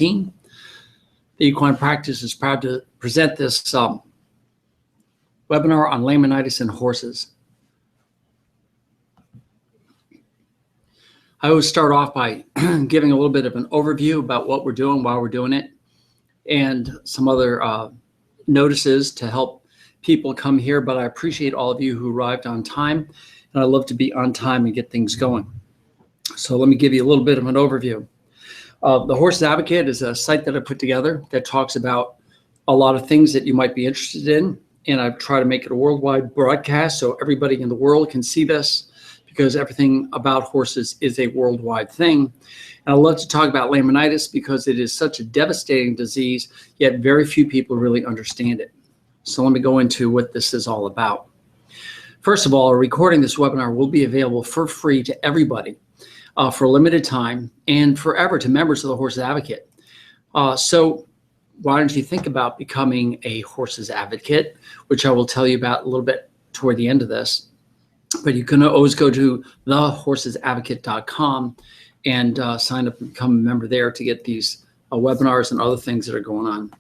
The Equine Practice is proud to present this webinar on laminitis in horses. I always start off by giving a little bit of an overview about what we're doing, why we're doing it, and some other notices to help people come here. But I appreciate all of you who arrived on time, and I love to be on time and get things going. So let me give you a little bit of an overview. The Horses Advocate is a site that I put together that talks about a lot of things that you might be interested in, and I try to make it a worldwide broadcast so everybody in the world can see this, because everything about horses is a worldwide thing. And I love to talk about laminitis because it is such a devastating disease, yet very few people really understand it. So let me go into what this is all about. First of all, recording this webinar will be available for free to everybody for a limited time and forever to members of the Horses Advocate. So why don't you think about becoming a Horses Advocate, which I will tell you about a little bit toward the end of this. But you can always go to thehorsesadvocate.com and sign up and become a member there to get these webinars and other things that are going on.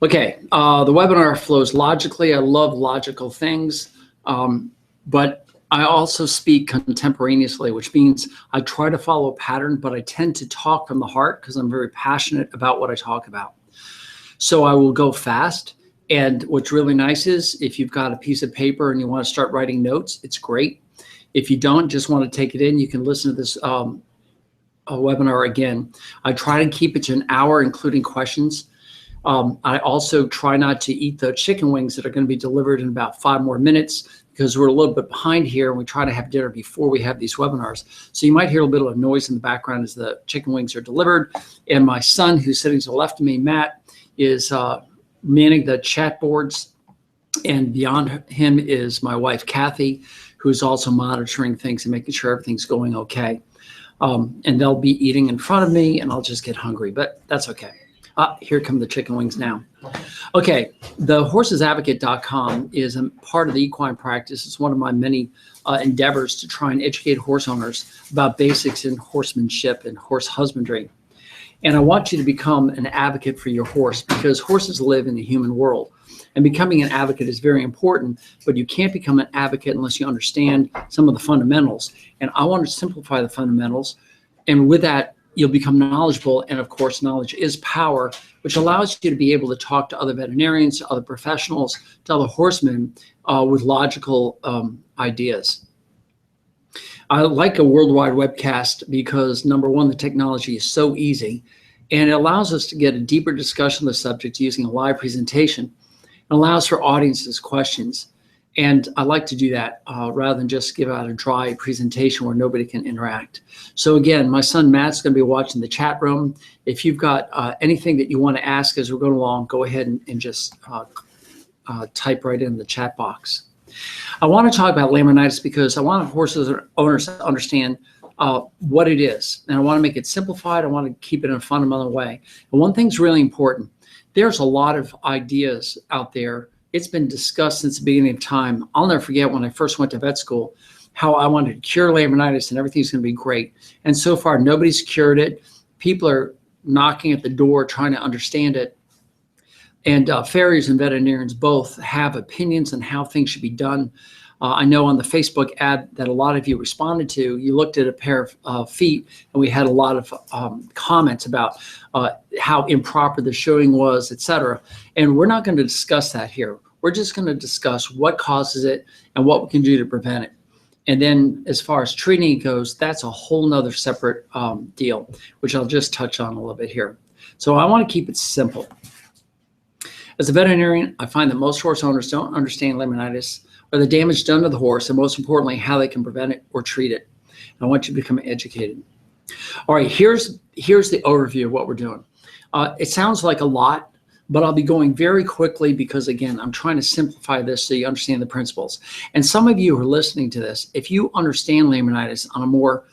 Okay, the webinar flows logically. I love logical things, but I also speak contemporaneously, which means I try to follow a pattern, but I tend to talk from the heart because I'm very passionate about what I talk about. So I will go fast. And what's really nice is if you've got a piece of paper and you want to start writing notes, it's great. If you don't, just want to take it in, you can listen to this webinar again. I try to keep it to an hour, including questions. I also try not to eat the chicken wings that are going to be delivered in about 5 more minutes because we're a little bit behind here and we try to have dinner before we have these webinars. So you might hear a little bit of noise in the background as the chicken wings are delivered. And my son, who's sitting to the left of me, Matt, is manning the chat boards, and beyond him is my wife Kathy, who's also monitoring things and making sure everything's going okay. And they'll be eating in front of me and I'll just get hungry, but that's okay. Here come the chicken wings now. Okay, the horsesadvocate.com is a part of the equine practice. It's one of my many endeavors to try and educate horse owners about basics in horsemanship and horse husbandry. And I want you to become an advocate for your horse because horses live in the human world. And becoming an advocate is very important, but you can't become an advocate unless you understand some of the fundamentals. And I want to simplify the fundamentals. And with that, you'll become knowledgeable. And of course, knowledge is power, which allows you to be able to talk to other veterinarians, to other professionals, to other horsemen with logical ideas. I like a worldwide webcast because, number one, the technology is so easy and it allows us to get a deeper discussion of the subject using a live presentation and allows for audiences questions. And I like to do that rather than just give out a dry presentation where nobody can interact. So again, my son Matt's going to be watching the chat room. If you've got anything that you want to ask as we're going along, go ahead and just type right in the chat box. I want to talk about laminitis because I want horses owners to understand what it is. And I want to make it simplified. I want to keep it in a fundamental way. And one thing's really important. There's a lot of ideas out there. It's been discussed since the beginning of time. I'll never forget when I first went to vet school, how I wanted to cure laminitis and everything's going to be great. And so far, nobody's cured it. People are knocking at the door trying to understand it. And farriers and veterinarians both have opinions on how things should be done. I know on the Facebook ad that a lot of you responded to, you looked at a pair of feet and we had a lot of comments about how improper the showing was, etc. And we're not going to discuss that here. We're just going to discuss what causes it and what we can do to prevent it. And then as far as treating it goes, that's a whole nother separate deal, which I'll just touch on a little bit here. So I want to keep it simple. As a veterinarian, I find that most horse owners don't understand laminitis or the damage done to the horse, and most importantly, how they can prevent it or treat it. And I want you to become educated. All right, here's the overview of what we're doing. It sounds like a lot, but I'll be going very quickly because, again, I'm trying to simplify this so you understand the principles. And some of you who are listening to this, if you understand laminitis on a more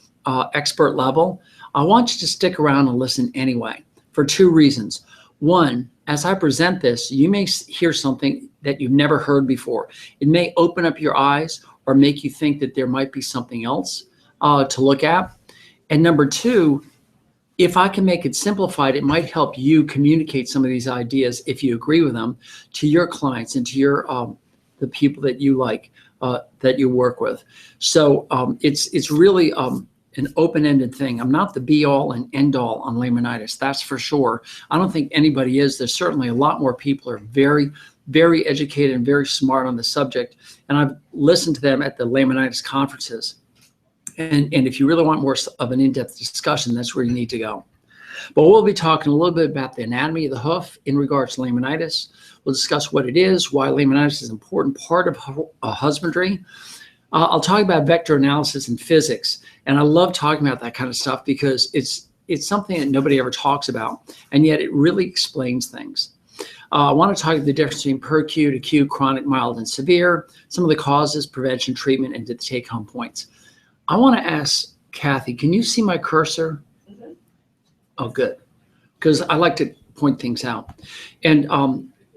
expert level, I want you to stick around and listen anyway for 2 reasons. One, as I present this, you may hear something that you've never heard before. It may open up your eyes or make you think that there might be something else to look at. And number 2, if I can make it simplified, it might help you communicate some of these ideas, if you agree with them, to your clients and to your the people that you like, that you work with. So it's really an open-ended thing. I'm not the be-all and end-all on laminitis, that's for sure. I don't think anybody is. There's certainly a lot more people are very, very educated and very smart on the subject, and I've listened to them at the laminitis conferences. And if you really want more of an in-depth discussion, that's where you need to go. But we'll be talking a little bit about the anatomy of the hoof in regards to laminitis. We'll discuss what it is, why laminitis is an important part of husbandry. I'll talk about vector analysis and physics. And I love talking about that kind of stuff because it's something that nobody ever talks about, and yet it really explains things. I want to talk about the difference between peracute, acute, chronic, mild, and severe, some of the causes, prevention, treatment, and the take-home points. I want to ask Kathy, can you see my cursor? Mm-hmm. Oh, good. Because I like to point things out. And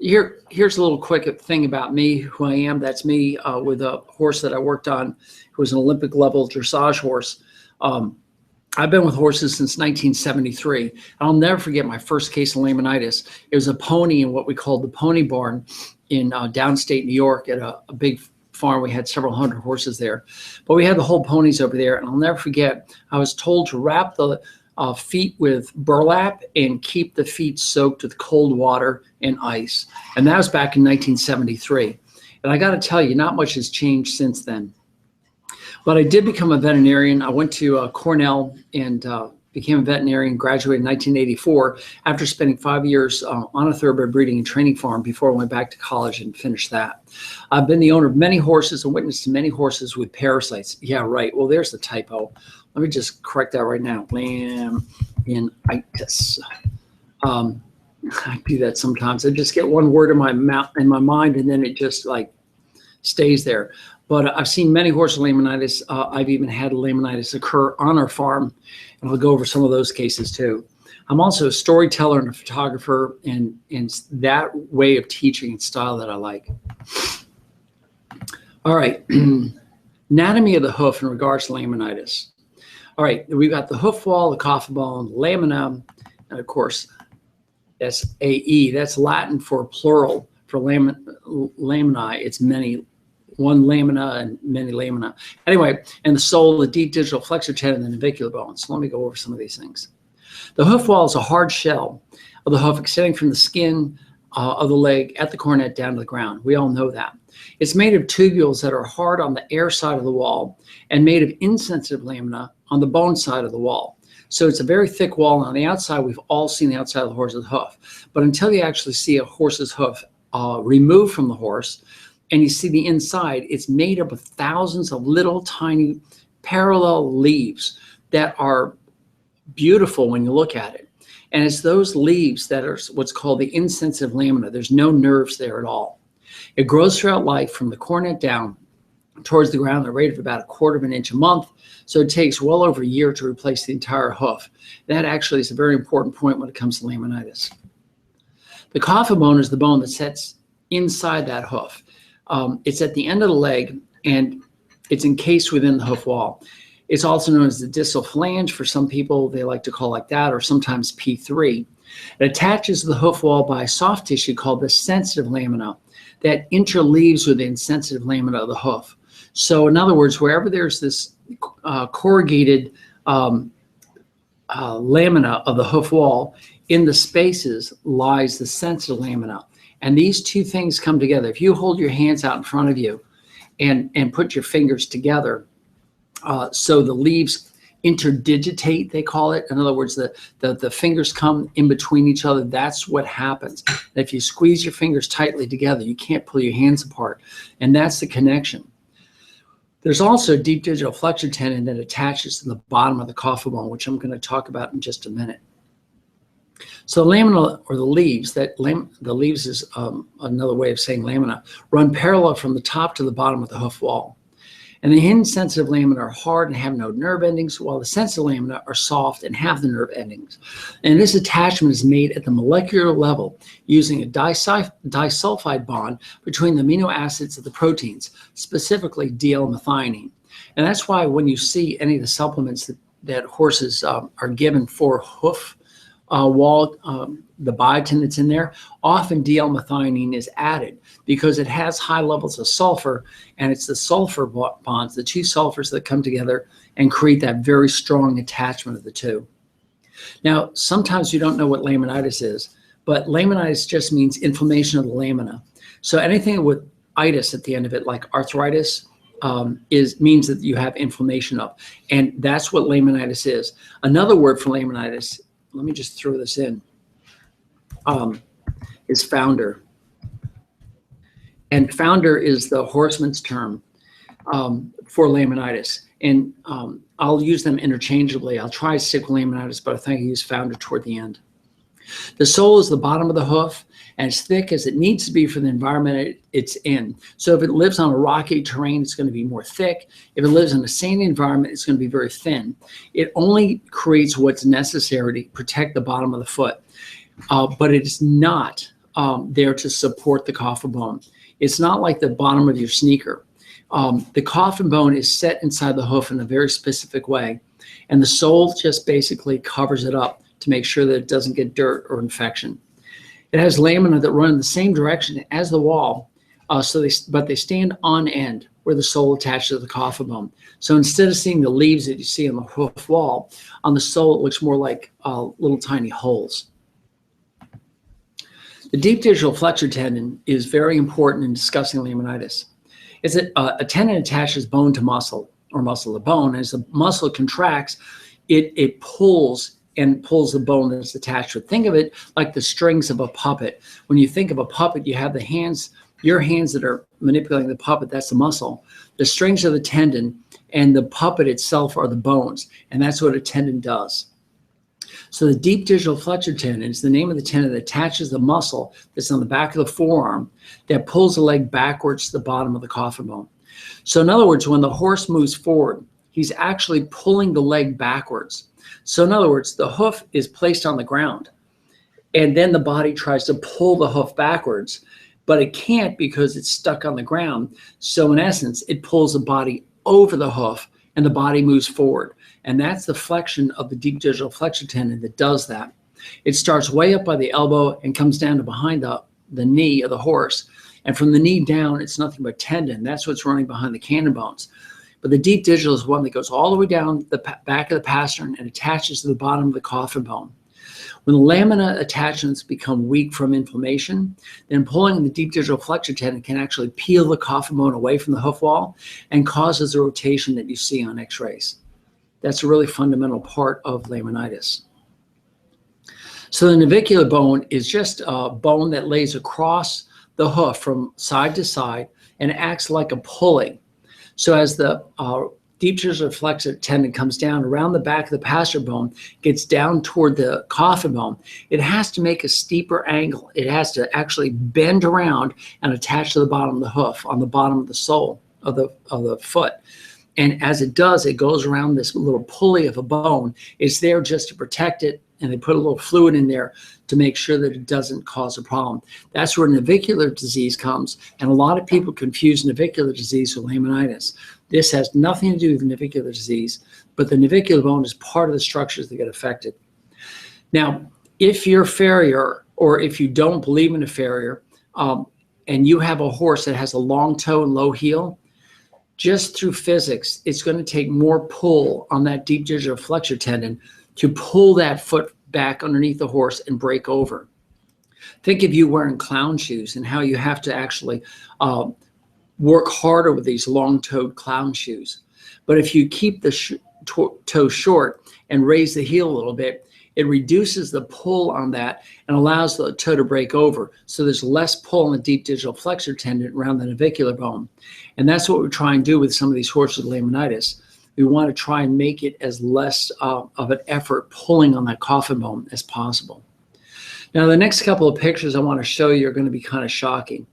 here's a little quick thing about me, who I am. That's me with a horse that I worked on, who was an Olympic level dressage horse. I've been with horses since 1973. I'll never forget my first case of laminitis. It was a pony in what we called the pony barn in downstate New York at a big farm. We had several hundred horses there, but we had the whole ponies over there. And I'll never forget, I was told to wrap the feet with burlap and keep the feet soaked with cold water and ice. And that was back in 1973. And I got to tell you, not much has changed since then. But I did become a veterinarian. I went to Cornell and became a veterinarian, graduated in 1984 after spending 5 years on a thoroughbred breeding and training farm before I went back to college and finished that. I've been the owner of many horses and witness to many horses with parasites. Yeah, right. Well, there's the typo. Let me just correct that right now. Laminitis. I do that sometimes. I just get one word in my mouth, in my mind, and then it just like stays there. But I've seen many horses with laminitis. I've even had laminitis occur on our farm, and I'll go over some of those cases too. I'm also a storyteller and a photographer, and that way of teaching and style that I like. All right, anatomy of the hoof in regards to laminitis. All right, we've got the hoof wall, the coffin bone, the lamina, and of course, that's AE. That's Latin for plural. For laminae, it's many. One lamina and many lamina. Anyway, and the sole, the deep digital flexor tendon, and the navicular bone. So let me go over some of these things. The hoof wall is a hard shell of the hoof extending from the skin of the leg at the cornet down to the ground. We all know that. It's made of tubules that are hard on the air side of the wall and made of insensitive lamina on the bone side of the wall. So it's a very thick wall. On the outside, we've all seen the outside of the horse's hoof. But until you actually see a horse's hoof removed from the horse, and you see the inside, it's made up of thousands of little tiny parallel leaves that are beautiful when you look at it. And it's those leaves that are what's called the insensitive lamina. There's no nerves there at all. It grows throughout life from the cornet down towards the ground at a rate of about 1/4 of an inch a month. So it takes well over a year to replace the entire hoof. That actually is a very important point when it comes to laminitis. The coffin bone is the bone that sits inside that hoof. It's at the end of the leg, and it's encased within the hoof wall. It's also known as the distal flange. For some people, they like to call it like that, or sometimes P3. It attaches to the hoof wall by a soft tissue called the sensitive lamina that interleaves with the insensitive lamina of the hoof. So in other words, wherever there's this corrugated lamina of the hoof wall, in the spaces lies the sensitive lamina. And these two things come together. If you hold your hands out in front of you and put your fingers together, so the leaves interdigitate, they call it. In other words, the fingers come in between each other. That's what happens. If you squeeze your fingers tightly together, you can't pull your hands apart. And that's the connection. There's also a deep digital flexor tendon that attaches to the bottom of the coffin bone, which I'm going to talk about in just a minute. So lamina, or the leaves, the leaves is another way of saying lamina, run parallel from the top to the bottom of the hoof wall. And the insensitive lamina are hard and have no nerve endings, while the sensitive lamina are soft and have the nerve endings. And this attachment is made at the molecular level using a disulfide bond between the amino acids of the proteins, specifically DL-methionine. And that's why when you see any of the supplements that horses are given for hoof wall, the biotin that's in there, often D-L-methionine is added because it has high levels of sulfur, and it's the sulfur bonds, the two sulfurs that come together and create that very strong attachment of the two. Now, sometimes you don't know what laminitis is, but laminitis just means inflammation of the lamina. So anything with itis at the end of it, like arthritis, means that you have inflammation up, and that's what laminitis is. Another word for laminitis, let me just throw this in, is founder. And founder is the horseman's term for laminitis. And I'll use them interchangeably. I'll try to stick with laminitis, but I think I use founder toward the end. The sole is the bottom of the hoof, and as thick as it needs to be for the environment it's in. So if it lives on a rocky terrain, it's going to be more thick. If it lives in a sandy environment, it's going to be very thin. It only creates what's necessary to protect the bottom of the foot, but it is not there to support the coffin bone. It's not like the bottom of your sneaker. The coffin bone is set inside the hoof in a very specific way, and the sole just basically covers it up to make sure that it doesn't get dirt or infection. It has lamina that run in the same direction as the wall, but they stand on end where the sole attaches to the coffin bone. So instead of seeing the leaves that you see on the hoof wall, on the sole it looks more like little tiny holes. The deep digital flexor tendon is very important in discussing laminitis. It's a tendon attaches bone to muscle or muscle to bone. As the muscle contracts, it pulls the bone that's attached to it. Think of it like the strings of a puppet. When you think of a puppet, you have the hands, your hands that are manipulating the puppet, that's the muscle. The strings are the tendon, and the puppet itself are the bones, and that's what a tendon does. So the deep digital flexor tendon is the name of the tendon that attaches the muscle that's on the back of the forearm that pulls the leg backwards to the bottom of the coffin bone. So in other words, when the horse moves forward, he's actually pulling the leg backwards. So in other words, the hoof is placed on the ground, and then the body tries to pull the hoof backwards, but it can't because it's stuck on the ground. So in essence, it pulls the body over the hoof, and the body moves forward. And that's the flexion of the deep digital flexor tendon that does that. It starts way up by the elbow and comes down to behind the knee of the horse. And from the knee down, it's nothing but tendon. That's what's running behind the cannon bones. But the deep digital is one that goes all the way down the back of the pastern and attaches to the bottom of the coffin bone. When the lamina attachments become weak from inflammation, then pulling the deep digital flexor tendon can actually peel the coffin bone away from the hoof wall and causes the rotation that you see on x-rays. That's a really fundamental part of laminitis. So the navicular bone is just a bone that lays across the hoof from side to side and acts like a pulley. So as the deep digital flexor tendon comes down around the back of the pasture bone, gets down toward the coffin bone, it has to make a steeper angle. It has to actually bend around and attach to the bottom of the hoof on the bottom of the sole of the foot. And as it does, it goes around this little pulley of a bone. It's there just to protect it, and they put a little fluid in there to make sure that it doesn't cause a problem. That's where navicular disease comes, and a lot of people confuse navicular disease with laminitis. This has nothing to do with navicular disease, but the navicular bone is part of the structures that get affected. Now, if you're farrier, or if you don't believe in a farrier, and you have a horse that has a long toe and low heel, just through physics, it's going to take more pull on that deep digital flexor tendon to pull that foot back underneath the horse and break over. Think of you wearing clown shoes and how you have to actually work harder with these long-toed clown shoes. But if you keep the toe short and raise the heel a little bit, it reduces the pull on that and allows the toe to break over. So there's less pull on the deep digital flexor tendon around the navicular bone. And that's what we try and do with some of these horses with laminitis. We want to try and make it as less of an effort pulling on that coffin bone as possible. Now, the next couple of pictures I want to show you are going to be kind of shocking.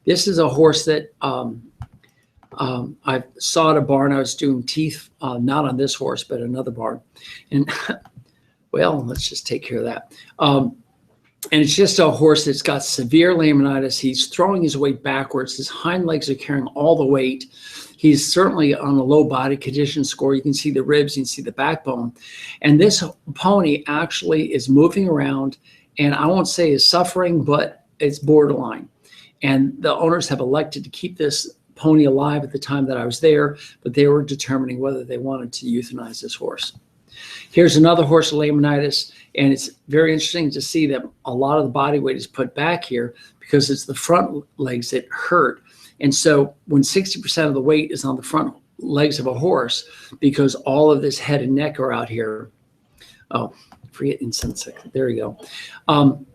This is a horse that I saw at a barn. I was doing teeth, not on this horse, but another barn. And well, let's just take care of that. And it's just a horse that's got severe laminitis. He's throwing his weight backwards. His hind legs are carrying all the weight. He's certainly on a low body condition score. You can see the ribs, you can see the backbone. And this pony actually is moving around, and I won't say is suffering, but it's borderline. And the owners have elected to keep this pony alive at the time that I was there, but they were determining whether they wanted to euthanize this horse. Here's another horse with laminitis, and it's very interesting to see that a lot of the body weight is put back here because it's the front legs that hurt. And so when 60% of the weight is on the front legs of a horse, because all of this head and neck are out here. Oh, forget insensate. There you go.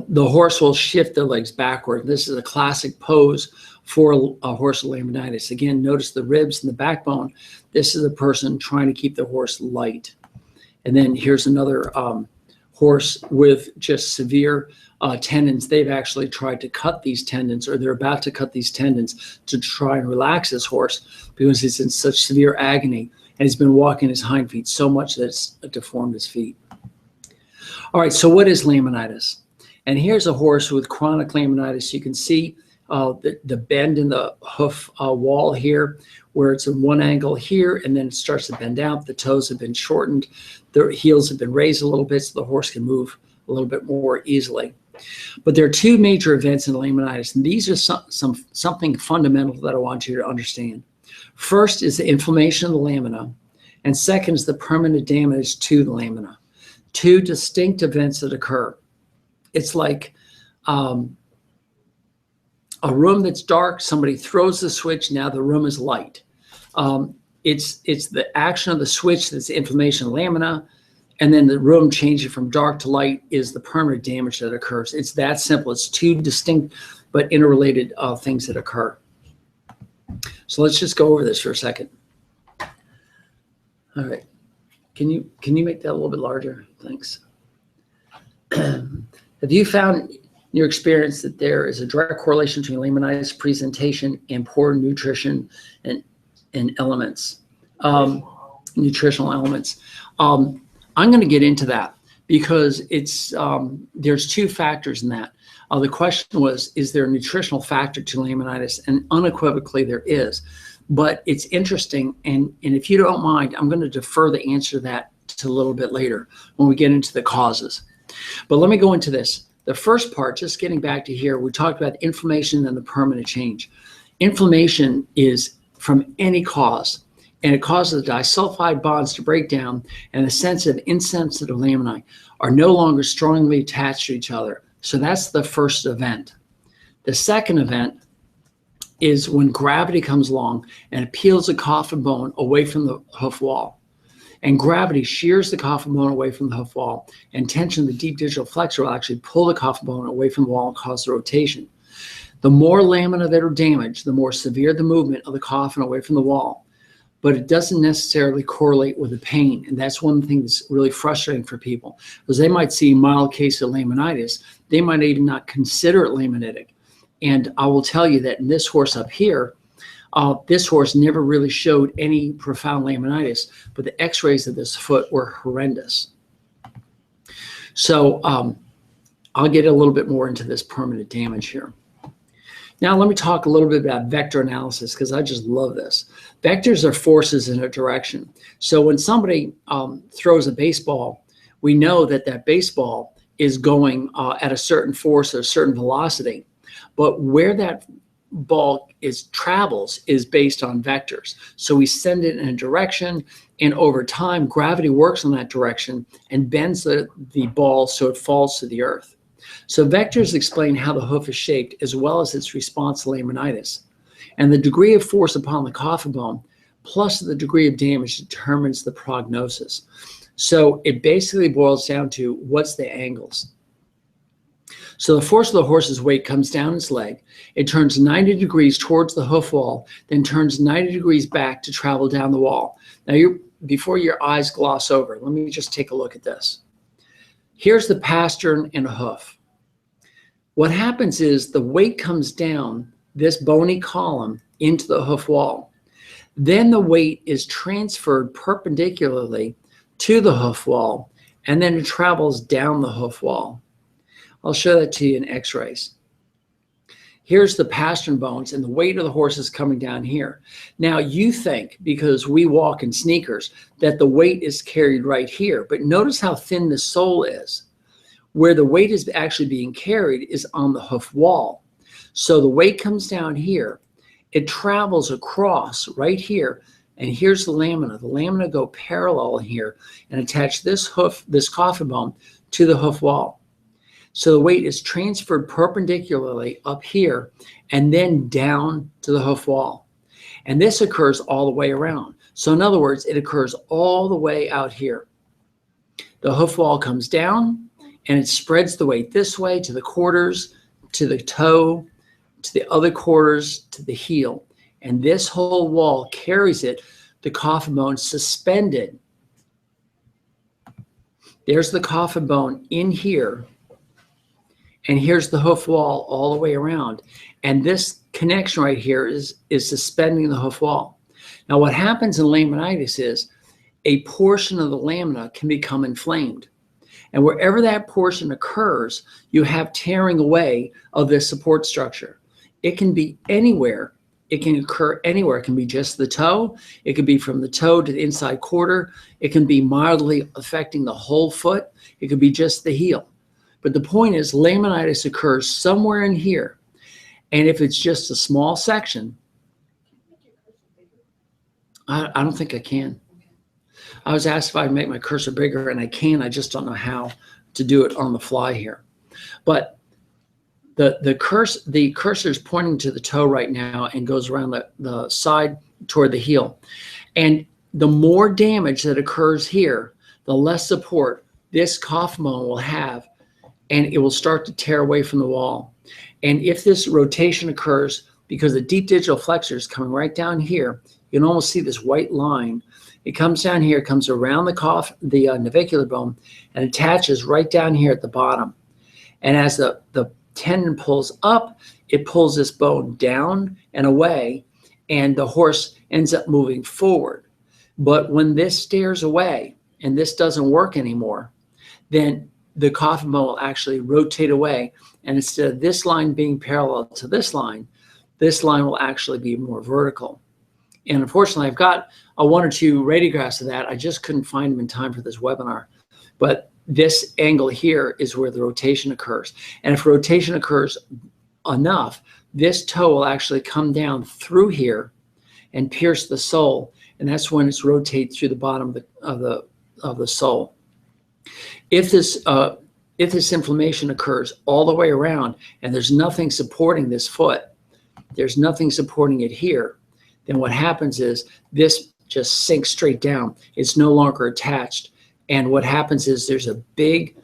The horse will shift the legs backward. This is a classic pose for a horse with laminitis. Again, notice the ribs and the backbone. This is a person trying to keep the horse light. And then here's another horse with just severe tendons. They've actually tried to cut these tendons, or they're about to cut these tendons to try and relax this horse because he's in such severe agony, and he's been walking his hind feet so much that it's deformed his feet. All right, so what is laminitis? And here's a horse with chronic laminitis. You can see the bend in the hoof wall here, where it's in one angle here, and then it starts to bend out. The toes have been shortened. The heels have been raised a little bit so the horse can move a little bit more easily. But there are two major events in laminitis, and these are something fundamental that I want you to understand. First is the inflammation of the lamina, and second is the permanent damage to the lamina. Two distinct events that occur. It's like a room that's dark, somebody throws the switch, now the room is light. It's the action of the switch that's the inflammation of the lamina, and then the room changing from dark to light is the permanent damage that occurs. It's that simple. It's two distinct but interrelated things that occur. So let's just go over this for a second. All right. Can you make that a little bit larger? Thanks. Have you found in your experience that there is a direct correlation between laminitis presentation and poor nutrition and elements, nutritional elements? I'm going to get into that because it's there's two factors in that. The question was, is there a nutritional factor to laminitis? And unequivocally there is. But it's interesting, and if you don't mind, I'm going to defer the answer to that to a little bit later when we get into the causes. But let me go into this. The first part, just getting back to here, we talked about inflammation and the permanent change. Inflammation is from any cause, and it causes the disulfide bonds to break down, and the sensitive, insensitive laminae are no longer strongly attached to each other. So that's the first event. The second event is when gravity comes along and it peels the coffin bone away from the hoof wall. And gravity shears the coffin bone away from the hoof wall, and tension of the deep digital flexor will actually pull the coffin bone away from the wall and cause the rotation. The more lamina that are damaged, the more severe the movement of the coffin away from the wall. But it doesn't necessarily correlate with the pain. And that's one thing that's really frustrating for people, because they might see a mild case of laminitis. They might even not consider it laminitic. And I will tell you that in this horse up here, this horse never really showed any profound laminitis, but the x-rays of this foot were horrendous. So I'll get a little bit more into this permanent damage here. Now let me talk a little bit about vector analysis, because I just love this. Vectors are forces in a direction. So when somebody throws a baseball, we know that that baseball is going at a certain force or a certain velocity. But where that ball travels is based on vectors. So we send it in a direction, and over time, gravity works on that direction and bends the ball so it falls to the earth. So vectors explain how the hoof is shaped, as well as its response to laminitis. And the degree of force upon the coffin bone plus the degree of damage determines the prognosis. So it basically boils down to what's the angles. So the force of the horse's weight comes down its leg. It turns 90 degrees towards the hoof wall, then turns 90 degrees back to travel down the wall. Now, before your eyes gloss over, let me just take a look at this. Here's the pastern and a hoof. What happens is the weight comes down this bony column into the hoof wall. Then the weight is transferred perpendicularly to the hoof wall, and then it travels down the hoof wall. I'll show that to you in x-rays. Here's the pastern bones, and the weight of the horse is coming down here. Now you think, because we walk in sneakers, that the weight is carried right here, but notice how thin the sole is. Where the weight is actually being carried is on the hoof wall. So the weight comes down here, it travels across right here, and here's the lamina. The lamina go parallel here and attach this coffin bone to the hoof wall. So the weight is transferred perpendicularly up here and then down to the hoof wall. And this occurs all the way around. So in other words, it occurs all the way out here. The hoof wall comes down and it spreads the weight this way to the quarters, to the toe, to the other quarters, to the heel. And this whole wall carries it, the coffin bone suspended. There's the coffin bone in here. And here's the hoof wall all the way around. And this connection right here is suspending the hoof wall. Now what happens in laminitis is a portion of the lamina can become inflamed. And wherever that portion occurs, you have tearing away of this support structure. It can be anywhere. It can occur anywhere. It can be just the toe. It could be from the toe to the inside quarter. It can be mildly affecting the whole foot. It could be just the heel. But the point is, laminitis occurs somewhere in here. And if it's just a small section, I don't think I can. I was asked if I'd make my cursor bigger, and I can. I just don't know how to do it on the fly here. But the cursor is pointing to the toe right now and goes around the side toward the heel. And the more damage that occurs here, the less support this coffin bone will have, and it will start to tear away from the wall. And if this rotation occurs, because the deep digital flexor is coming right down here, you can almost see this white line. It comes down here, comes around the navicular bone, and attaches right down here at the bottom. And as the tendon pulls up, it pulls this bone down and away, and the horse ends up moving forward. But when this stares away and this doesn't work anymore, then the coffin bone will actually rotate away, and instead of this line being parallel to this line will actually be more vertical. And unfortunately, I've got one or two radiographs of that. I just couldn't find them in time for this webinar. But this angle here is where the rotation occurs. And if rotation occurs enough, this toe will actually come down through here and pierce the sole, and that's when it's rotated through the bottom of the sole. If this inflammation occurs all the way around and there's nothing supporting this foot, there's nothing supporting it here, then what happens is this just sinks straight down. It's no longer attached. And what happens is there's a big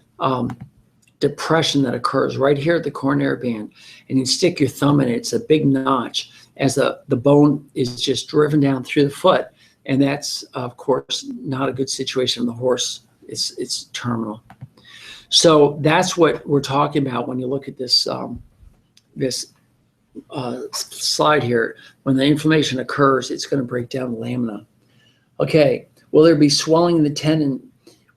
depression that occurs right here at the coronary band. And you stick your thumb in it, it's a big notch as the bone is just driven down through the foot. And that's, of course, not a good situation for the horse. It's terminal. So that's what we're talking about when you look at this slide here. When the inflammation occurs, it's going to break down the lamina. Okay, will there be swelling in the tendon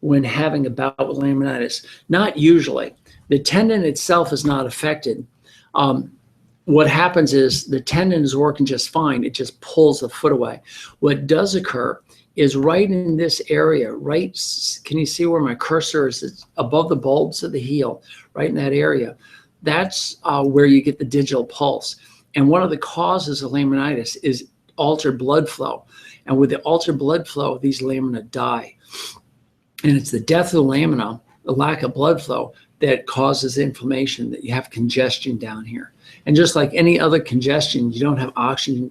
when having a bout with laminitis? Not usually. The tendon itself is not affected. What happens is the tendon is working just fine. It just pulls the foot away. What does occur is right in this area, right, can you see where my cursor is? It's above the bulbs of the heel, right in that area. That's where you get the digital pulse. And one of the causes of laminitis is altered blood flow. And with the altered blood flow, these lamina die. And it's the death of the lamina, the lack of blood flow, that causes inflammation, that you have congestion down here. And just like any other congestion, you don't have oxygen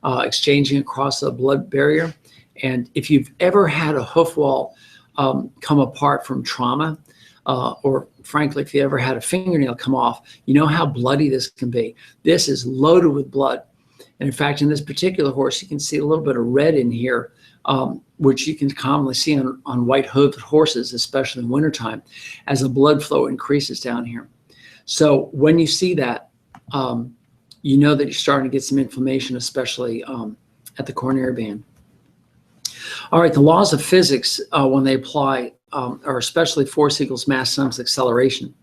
exchanging across the blood barrier. And if you've ever had a hoof wall come apart from trauma, or frankly, if you ever had a fingernail come off, you know how bloody this can be. This is loaded with blood. And in fact, in this particular horse, you can see a little bit of red in here, which you can commonly see on white-hoofed horses, especially in wintertime, as the blood flow increases down here. So when you see that, you know that you're starting to get some inflammation, especially at the coronary band. All right, the laws of physics, when they apply, are especially force equals mass times acceleration.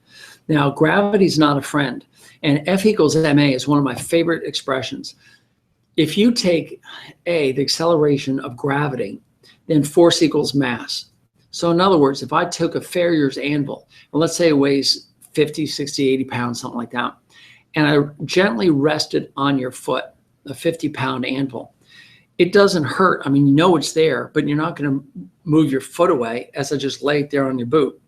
Now, gravity is not a friend, and F equals ma is one of my favorite expressions. If you take the acceleration of gravity, then force equals mass. So in other words, if I took a farrier's anvil, and let's say it weighs 50, 60, 80 pounds, something like that, and I gently rest it on your foot, a 50-pound anvil, it doesn't hurt. I mean, you know it's there, but you're not going to move your foot away as I just lay it there on your boot.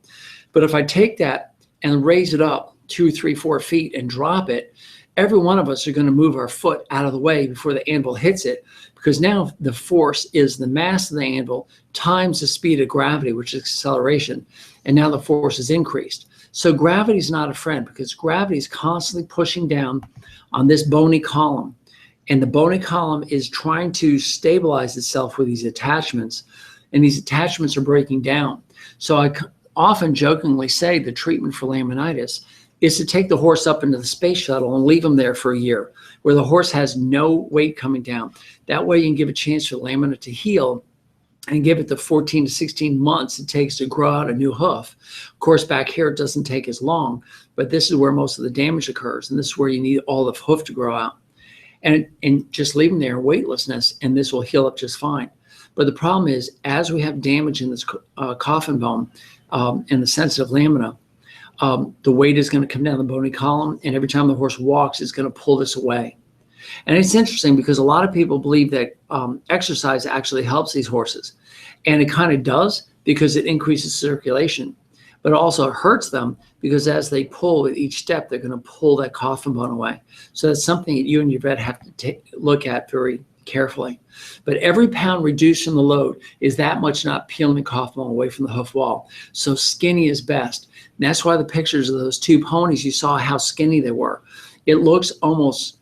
But if I take that and raise it up 2, 3, 4 feet and drop it, every one of us are going to move our foot out of the way before the anvil hits it, because now the force is the mass of the anvil times the speed of gravity, which is acceleration, and now the force is increased. So gravity is not a friend, because gravity is constantly pushing down on this bony column, and the bony column is trying to stabilize itself with these attachments, and these attachments are breaking down. So I often jokingly say the treatment for laminitis is to take the horse up into the space shuttle and leave him there for a year, where the horse has no weight coming down. That way you can give a chance for the lamina to heal and give it the 14 to 16 months it takes to grow out a new hoof. Of course, back here it doesn't take as long, but this is where most of the damage occurs, and this is where you need all the hoof to grow out. And just leave them there in weightlessness, and this will heal up just fine. But the problem is, as we have damage in this coffin bone and the sensitive lamina, the weight is going to come down the bony column, and every time the horse walks, it's going to pull this away. And it's interesting because a lot of people believe that exercise actually helps these horses. And it kind of does, because it increases circulation. But it also hurts them, because as they pull with each step, they're going to pull that coffin bone away. So that's something that you and your vet have to look at very carefully. But every pound reduced from the load is that much not peeling the coffin bone away from the hoof wall. So skinny is best. And that's why the pictures of those two ponies, you saw how skinny they were. It looks almost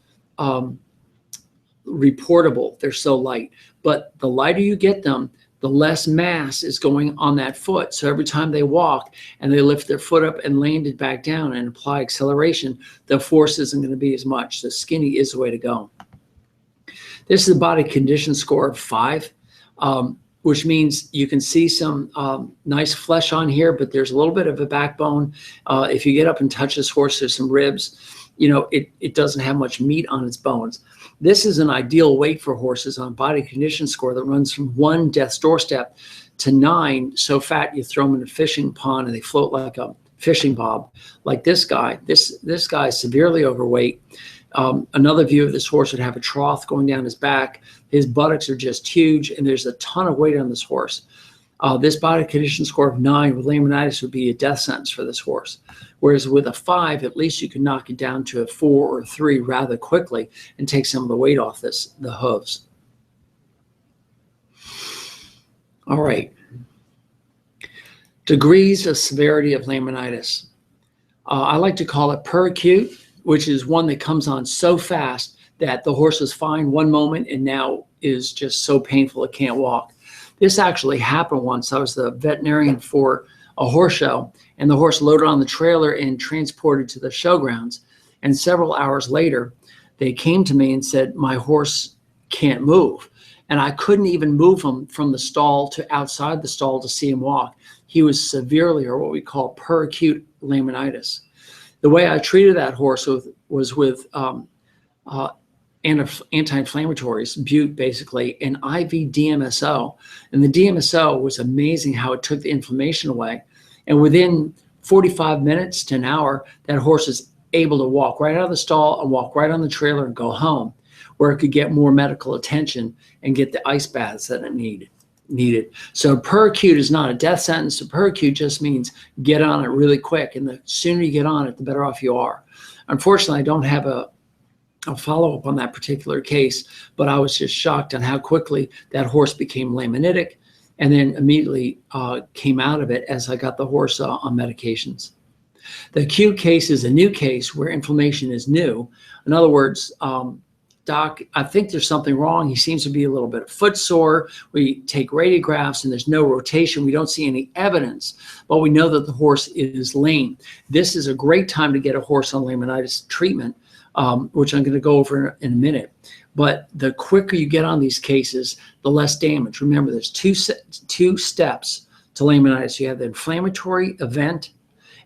reportable. They're so light. But the lighter you get them, the less mass is going on that foot. So every time they walk and they lift their foot up and land it back down and apply acceleration, the force isn't going to be as much. So skinny is the way to go. This is a body condition score of 5, which means you can see some nice flesh on here, but there's a little bit of a backbone. If you get up and touch this horse, there's some ribs. You know, it doesn't have much meat on its bones. This is an ideal weight for horses on body condition score that runs from 1 death's doorstep to 9, so fat you throw them in a fishing pond and they float like a fishing bob. Like this guy. This guy is severely overweight. Another view of this horse would have a trough going down his back. His buttocks are just huge, and there's a ton of weight on this horse. This body condition score of 9 with laminitis would be a death sentence for this horse. Whereas with a 5, at least you can knock it down to a 4 or 3 rather quickly and take some of the weight off the hooves. All right. Degrees of severity of laminitis. I like to call it per acute, which is one that comes on so fast that the horse is fine one moment and now is just so painful it can't walk. This actually happened once. I was the veterinarian for a horse show, and the horse loaded on the trailer and transported to the showgrounds. And several hours later, they came to me and said, my horse can't move. And I couldn't even move him from the stall to outside the stall to see him walk. He was severely, or what we call per acute laminitis. The way I treated that horse was with anti-inflammatories, Butte basically, and IV DMSO. And the DMSO was amazing how it took the inflammation away. And within 45 minutes to an hour, that horse is able to walk right out of the stall and walk right on the trailer and go home, where it could get more medical attention and get the ice baths that it needed. So per acute is not a death sentence. So per acute just means get on it really quick. And the sooner you get on it, the better off you are. Unfortunately, I don't have a follow-up on that particular case, but I was just shocked on how quickly that horse became laminitic and then immediately came out of it as I got the horse on medications. The acute case is a new case where inflammation is new. In other words, Doc, I think there's something wrong. He seems to be a little bit footsore. We take radiographs and there's no rotation. We don't see any evidence, but we know that the horse is lame. This is a great time to get a horse on laminitis treatment, which I'm going to go over in a minute. But the quicker you get on these cases, the less damage. Remember, there's two steps to laminitis. You have the inflammatory event,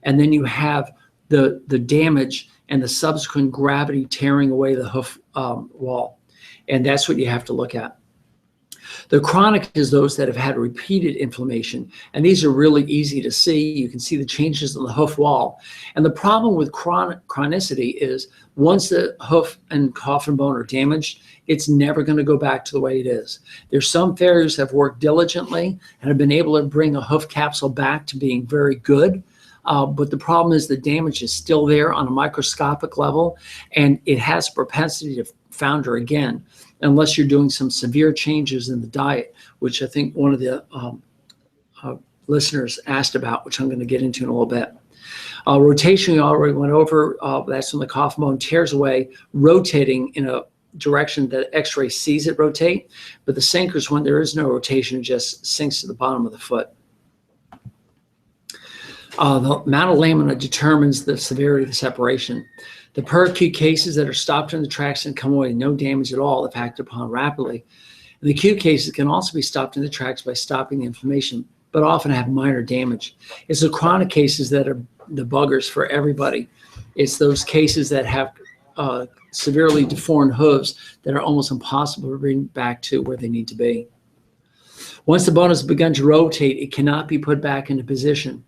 and then you have the damage and the subsequent gravity tearing away the hoof wall. And that's what you have to look at. The chronic is those that have had repeated inflammation, and these are really easy to see. You can see the changes in the hoof wall. And the problem with chronicity is once the hoof and coffin bone are damaged, it's never going to go back to the way it is. There's some farriers that have worked diligently and have been able to bring a hoof capsule back to being very good. But the problem is the damage is still there on a microscopic level, and it has a propensity to founder again, unless you're doing some severe changes in the diet, which I think one of the listeners asked about, which I'm going to get into in a little bit. Rotation, we already went over. That's when the coffin bone tears away, rotating in a direction that X-ray sees it rotate. But the sinker is when there is no rotation, it just sinks to the bottom of the foot. The amount of lamina determines the severity of the separation. The per-acute cases that are stopped in the tracks and come away no damage at all if acted upon rapidly. And the acute cases can also be stopped in the tracks by stopping the inflammation, but often have minor damage. It's the chronic cases that are the buggers for everybody. It's those cases that have severely deformed hooves that are almost impossible to bring back to where they need to be. Once the bone has begun to rotate, it cannot be put back into position.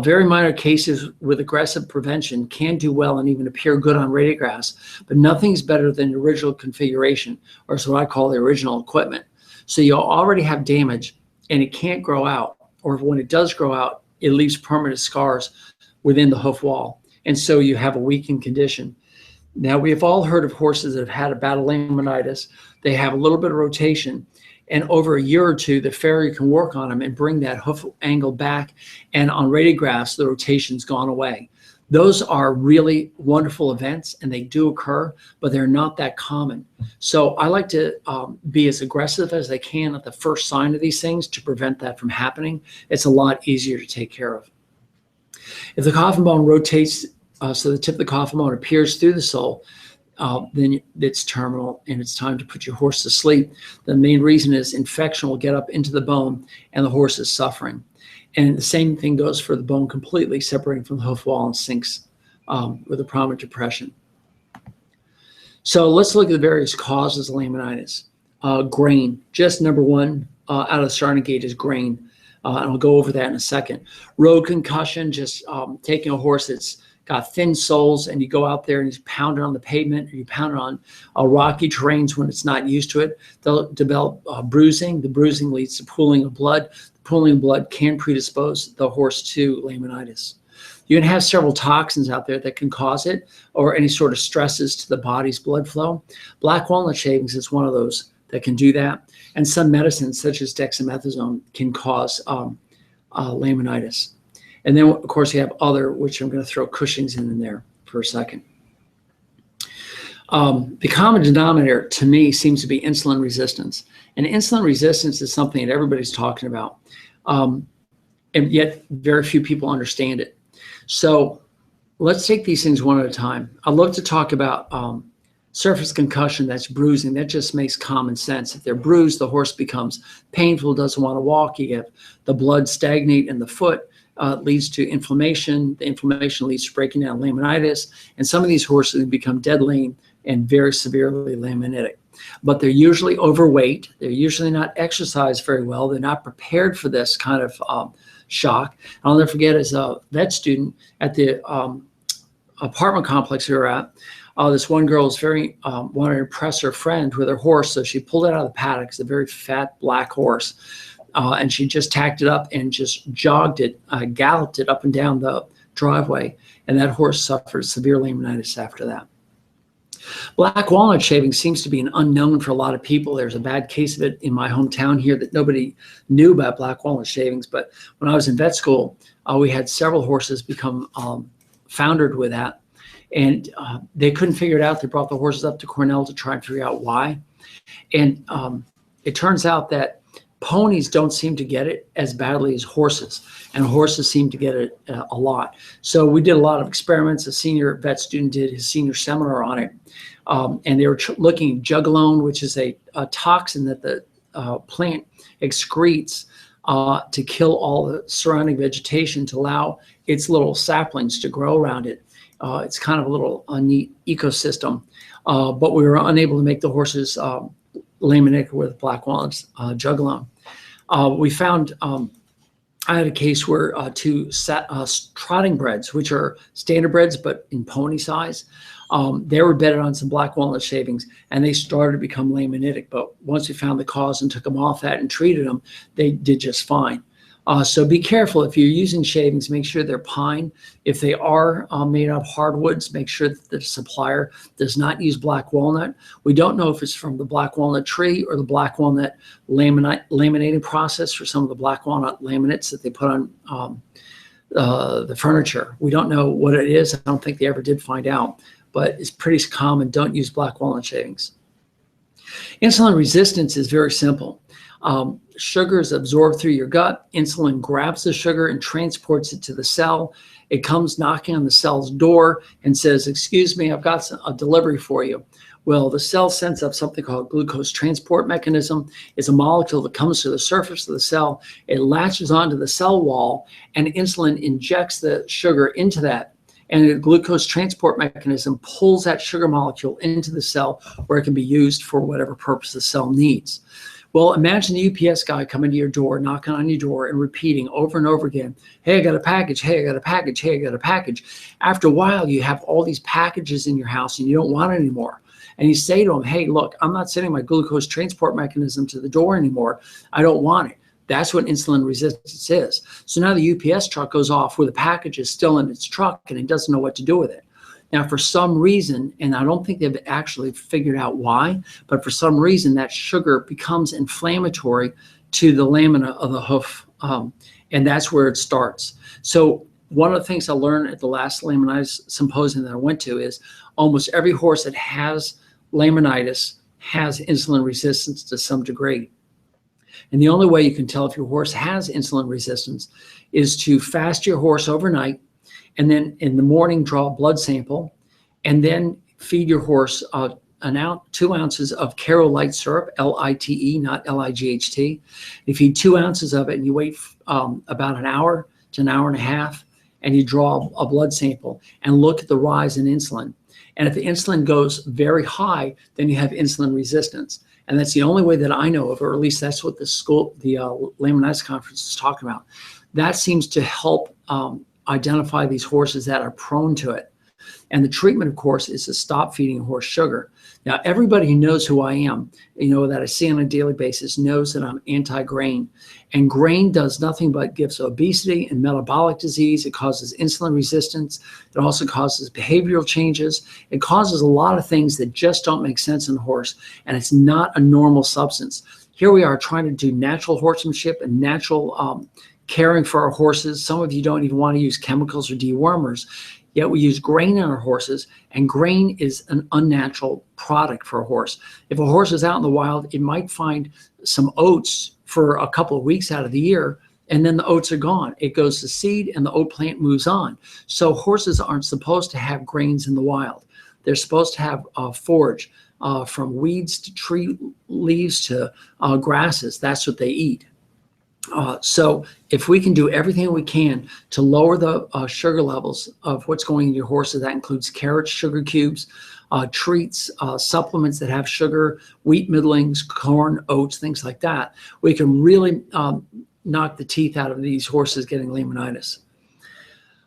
Very minor cases with aggressive prevention can do well and even appear good on radiographs, but nothing's better than the original configuration, or it's what I call the original equipment. So you'll already have damage and it can't grow out, or when it does grow out, it leaves permanent scars within the hoof wall. And so you have a weakened condition. Now, we have all heard of horses that have had a bout of laminitis. They have a little bit of rotation, and over a year or two, the farrier can work on them and bring that hoof angle back. And on radiographs, the rotation's gone away. Those are really wonderful events, and they do occur, but they're not that common. So I like to be as aggressive as I can at the first sign of these things to prevent that from happening. It's a lot easier to take care of. If the coffin bone rotates, so the tip of the coffin bone appears through the sole, then it's terminal and it's time to put your horse to sleep. The main reason is infection will get up into the bone and the horse is suffering. And the same thing goes for the bone completely separating from the hoof wall and sinks with a prominent depression. So let's look at the various causes of laminitis. Grain, just number one out of the starting gate is grain. And I'll go over that in a second. Road concussion, just taking a horse that's got thin soles and you go out there and you pound it on the pavement, or you pound it on rocky terrains when it's not used to it, they'll develop bruising. The bruising leads to pooling of blood. The pooling of blood can predispose the horse to laminitis. You can have several toxins out there that can cause it, or any sort of stresses to the body's blood flow. Black walnut shavings is one of those that can do that. And some medicines, such as dexamethasone, can cause laminitis. And then, of course, you have other, which I'm going to throw Cushings in there for a second. The common denominator, to me, seems to be insulin resistance. And insulin resistance is something that everybody's talking about, and yet very few people understand it. So let's take these things one at a time. I'd love to talk about surface concussion, that's bruising. That just makes common sense. If they're bruised, the horse becomes painful, doesn't want to walk. You get the blood stagnate in the foot. Leads to inflammation. The inflammation leads to breaking down laminitis. And some of these horses become dead lame and very severely laminitic. But they're usually overweight. They're usually not exercised very well. They're not prepared for this kind of shock. I'll never forget, as a vet student at the apartment complex we were at, this one girl was very wanted to impress her friend with her horse. So she pulled it out of the paddock. It's a very fat black horse. And she just tacked it up and just jogged it, galloped it up and down the driveway. And that horse suffered severe laminitis after that. Black walnut shaving seems to be an unknown for a lot of people. There's a bad case of it in my hometown here that nobody knew about black walnut shavings. But when I was in vet school, we had several horses become foundered with that. And they couldn't figure it out. They brought the horses up to Cornell to try and figure out why. And it turns out that ponies don't seem to get it as badly as horses, and horses seem to get it a lot. So we did a lot of experiments. A senior vet student did his senior seminar on it, and they were looking at jugalone, which is a toxin that the plant excretes to kill all the surrounding vegetation to allow its little saplings to grow around it. It's kind of a little neat ecosystem, but we were unable to make the horses laminitic with black walnut jugulone. We found, I had a case where two trotting breds, which are standard breds but in pony size, they were bedded on some black walnut shavings and they started to become laminitic. But once we found the cause and took them off that and treated them, they did just fine. So be careful if you're using shavings, make sure they're pine. If they are made out of hardwoods, make sure that the supplier does not use black walnut. We don't know if it's from the black walnut tree or the black walnut laminating process for some of the black walnut laminates that they put on the furniture. We don't know what it is. I don't think they ever did find out, but it's pretty common. Don't use black walnut shavings. Insulin resistance is very simple. Sugar is absorbed through your gut. Insulin grabs the sugar and transports it to the cell. It comes knocking on the cell's door and says, "Excuse me, I've got a delivery for you." Well, the cell sends up something called glucose transport mechanism. It's a molecule that comes to the surface of the cell. It latches onto the cell wall, and insulin injects the sugar into that. And the glucose transport mechanism pulls that sugar molecule into the cell where it can be used for whatever purpose the cell needs. Well, imagine the UPS guy coming to your door, knocking on your door and repeating over and over again, "Hey, I got a package. Hey, I got a package. Hey, I got a package." After a while, you have all these packages in your house and you don't want it anymore. And you say to him, "Hey, look, I'm not sending my glucose transport mechanism to the door anymore. I don't want it." That's what insulin resistance is. So now the UPS truck goes off where the package is still in its truck and it doesn't know what to do with it. Now, for some reason, and I don't think they've actually figured out why, but for some reason that sugar becomes inflammatory to the lamina of the hoof, and that's where it starts. So one of the things I learned at the last laminitis symposium that I went to is almost every horse that has laminitis has insulin resistance to some degree. And the only way you can tell if your horse has insulin resistance is to fast your horse overnight, and then in the morning draw a blood sample, and then feed your horse 2 ounces of Caro Light syrup, L-I-T-E, not L-I-G-H-T. You feed 2 ounces of it, and you wait about an hour to an hour and a half, and you draw a blood sample and look at the rise in insulin. And if the insulin goes very high, then you have insulin resistance. And that's the only way that I know of, or at least that's what the Laminitis conference is talking about. That seems to help identify these horses that are prone to it. And the treatment, of course, is to stop feeding a horse sugar. Now, everybody who knows who I am, that I see on a daily basis, knows that I'm anti-grain. And grain does nothing but gives obesity and metabolic disease. It causes insulin resistance. It also causes behavioral changes. It causes a lot of things that just don't make sense in a horse. And it's not a normal substance. Here we are trying to do natural horsemanship and natural caring for our horses. Some of you don't even want to use chemicals or dewormers, yet we use grain on our horses, and grain is an unnatural product for a horse. If a horse is out in the wild, it might find some oats for a couple of weeks out of the year, and then the oats are gone. It goes to seed and the oat plant moves on. So horses aren't supposed to have grains in the wild. They're supposed to have forage from weeds to tree leaves to grasses. That's what they eat. So if we can do everything we can to lower the sugar levels of what's going in your horses, that includes carrots, sugar cubes, treats, supplements that have sugar, wheat middlings, corn, oats, things like that, we can really knock the teeth out of these horses getting laminitis.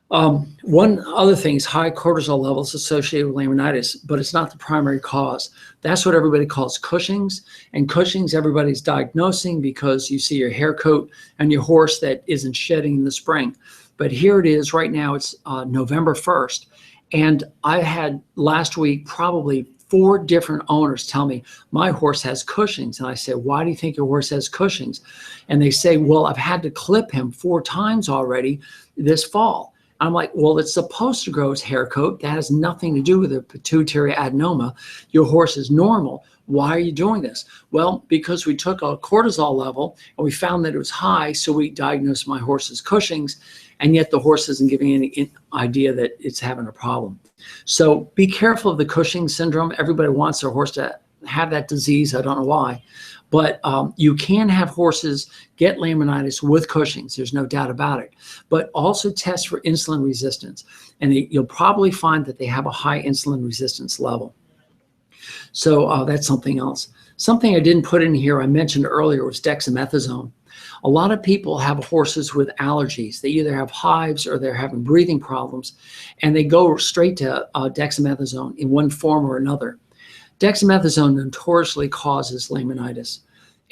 One other thing is high cortisol levels associated with laminitis, but it's not the primary cause. That's what everybody calls Cushings, and Cushings everybody's diagnosing because you see your hair coat and your horse that isn't shedding in the spring. But here it is right now, it's November 1st, and I had last week probably 4 different owners tell me, my horse has Cushings. And I say, why do you think your horse has Cushings? And they say, well, I've had to clip him 4 times already this fall. I'm like, well, it's supposed to grow its hair coat. That has nothing to do with a pituitary adenoma. Your horse is normal. Why are you doing this? Well, because we took a cortisol level and we found that it was high, so we diagnosed my horse's Cushings, and yet the horse isn't giving any idea that it's having a problem. So be careful of the Cushing syndrome. Everybody wants their horse to have that disease. I don't know why. But you can have horses get laminitis with Cushing's. There's no doubt about it. But also test for insulin resistance. And you'll probably find that they have a high insulin resistance level. So that's something else. Something I didn't put in here I mentioned earlier was dexamethasone. A lot of people have horses with allergies. They either have hives or they're having breathing problems, and they go straight to dexamethasone in one form or another. Dexamethasone notoriously causes laminitis,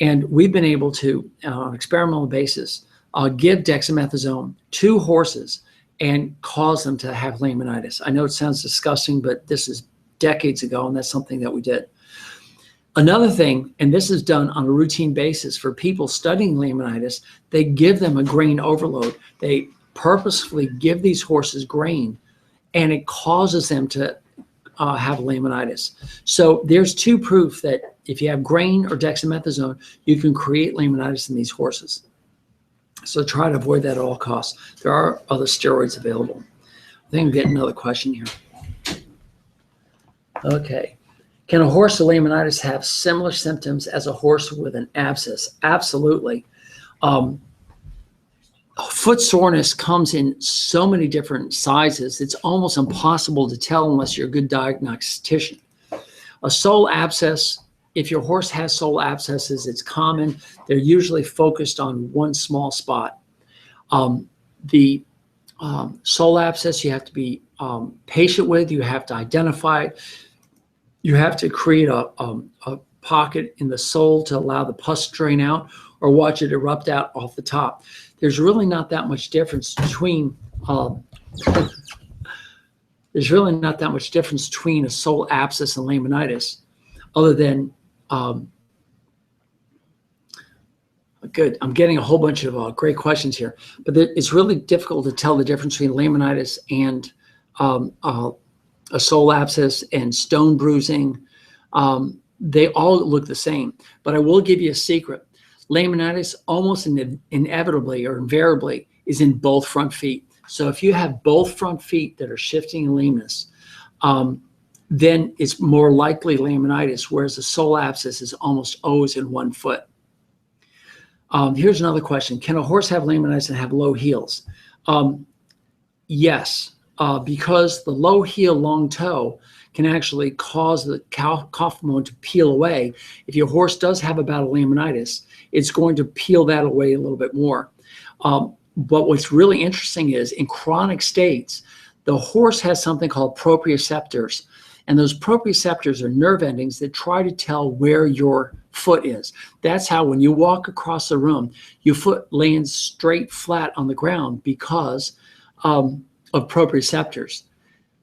and we've been able to, on an experimental basis, give dexamethasone to horses and cause them to have laminitis. I know it sounds disgusting, but this is decades ago, and that's something that we did. Another thing, and this is done on a routine basis for people studying laminitis, they give them a grain overload. They purposefully give these horses grain, and it causes them to have laminitis. So there's two proof that if you have grain or dexamethasone, you can create laminitis in these horses. So try to avoid that at all costs. There are other steroids available. I think I'm getting another question here. Okay. Can a horse with laminitis have similar symptoms as a horse with an abscess? Absolutely. Foot soreness comes in so many different sizes, it's almost impossible to tell unless you're a good diagnostician. A sole abscess, if your horse has sole abscesses, it's common. They're usually focused on one small spot. The sole abscess you have to be patient with. You have to identify it. You have to create a pocket in the sole to allow the pus to drain out, or watch it erupt out off the top. There's really not that much difference between a sole abscess and laminitis, other than good. I'm getting a whole bunch of great questions here, but it's really difficult to tell the difference between laminitis and a sole abscess and stone bruising. They all look the same, but I will give you a secret. Laminitis almost inevitably or invariably is in both front feet. So if you have both front feet that are shifting in lameness, then it's more likely laminitis, whereas a sole abscess is almost always in one foot. Here's another question. Can a horse have laminitis and have low heels? Yes, because the low heel, long toe can actually cause the coffin bone to peel away. If your horse does have a bout of laminitis, it's going to peel that away a little bit more. But what's really interesting is in chronic states, the horse has something called proprioceptors. And those proprioceptors are nerve endings that try to tell where your foot is. That's how when you walk across the room, your foot lands straight flat on the ground because of proprioceptors.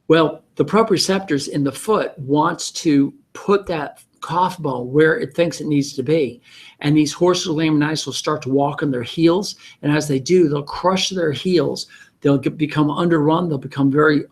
Well, the proprioceptors in the foot wants to put that coffin bone where it thinks it needs to be. And these horses with laminitis will start to walk on their heels. And as they do, they'll crush their heels. They'll become underrun. They'll become very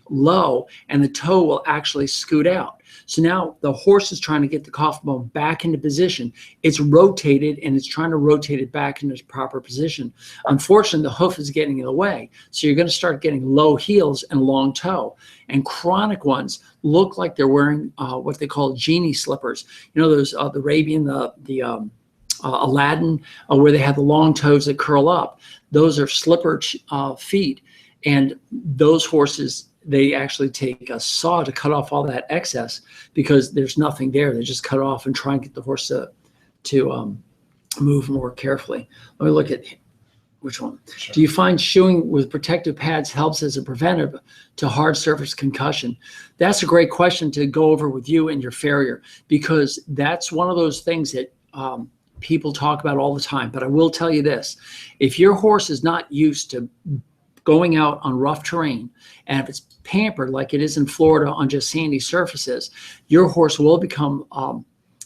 low, and the toe will actually scoot out. So now the horse is trying to get the coffin bone back into position. It's rotated, and it's trying to rotate it back into its proper position. Unfortunately, the hoof is getting in the way. So you're going to start getting low heels and long toe. And chronic ones look like they're wearing what they call genie slippers. You know, those the Arabian, the Aladdin, where they have the long toes that curl up. Those are slipper feet. And those horses, they actually take a saw to cut off all that excess because there's nothing there. They just cut it off and try and get the horse to move more carefully. Let me look at which one. Sure. Do you find shoeing with protective pads helps as a preventive to hard surface concussion? That's a great question to go over with you and your farrier, because that's one of those things that people talk about all the time. But I will tell you this. If your horse is not used to going out on rough terrain, and if it's pampered like it is in Florida on just sandy surfaces, your horse will become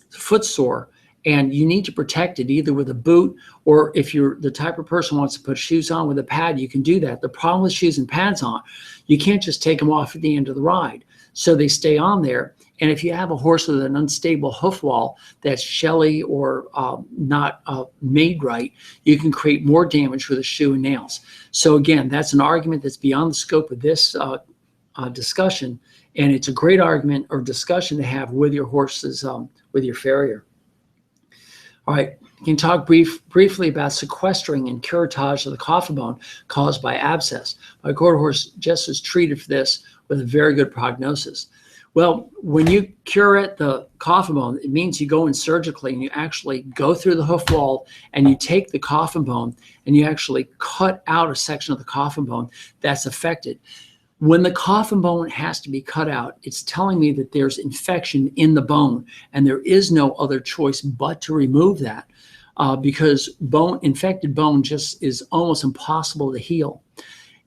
foot sore, and you need to protect it either with a boot, or if you're the type of person who wants to put shoes on with a pad, you can do that. The problem with shoes and pads on, you can't just take them off at the end of the ride. So they stay on there. And if you have a horse with an unstable hoof wall that's shelly or not made right, you can create more damage with a shoe and nails. So again, that's an argument that's beyond the scope of this discussion, and it's a great argument or discussion to have with your horses, with your farrier. All right, you can talk briefly about sequestering and curettage of the coffin bone caused by abscess. My quarter horse just was treated for this with a very good prognosis. Well, when you curette the coffin bone, it means you go in surgically and you actually go through the hoof wall and you take the coffin bone and you actually cut out a section of the coffin bone that's affected. When the coffin bone has to be cut out, it's telling me that there's infection in the bone and there is no other choice but to remove that because infected bone just is almost impossible to heal.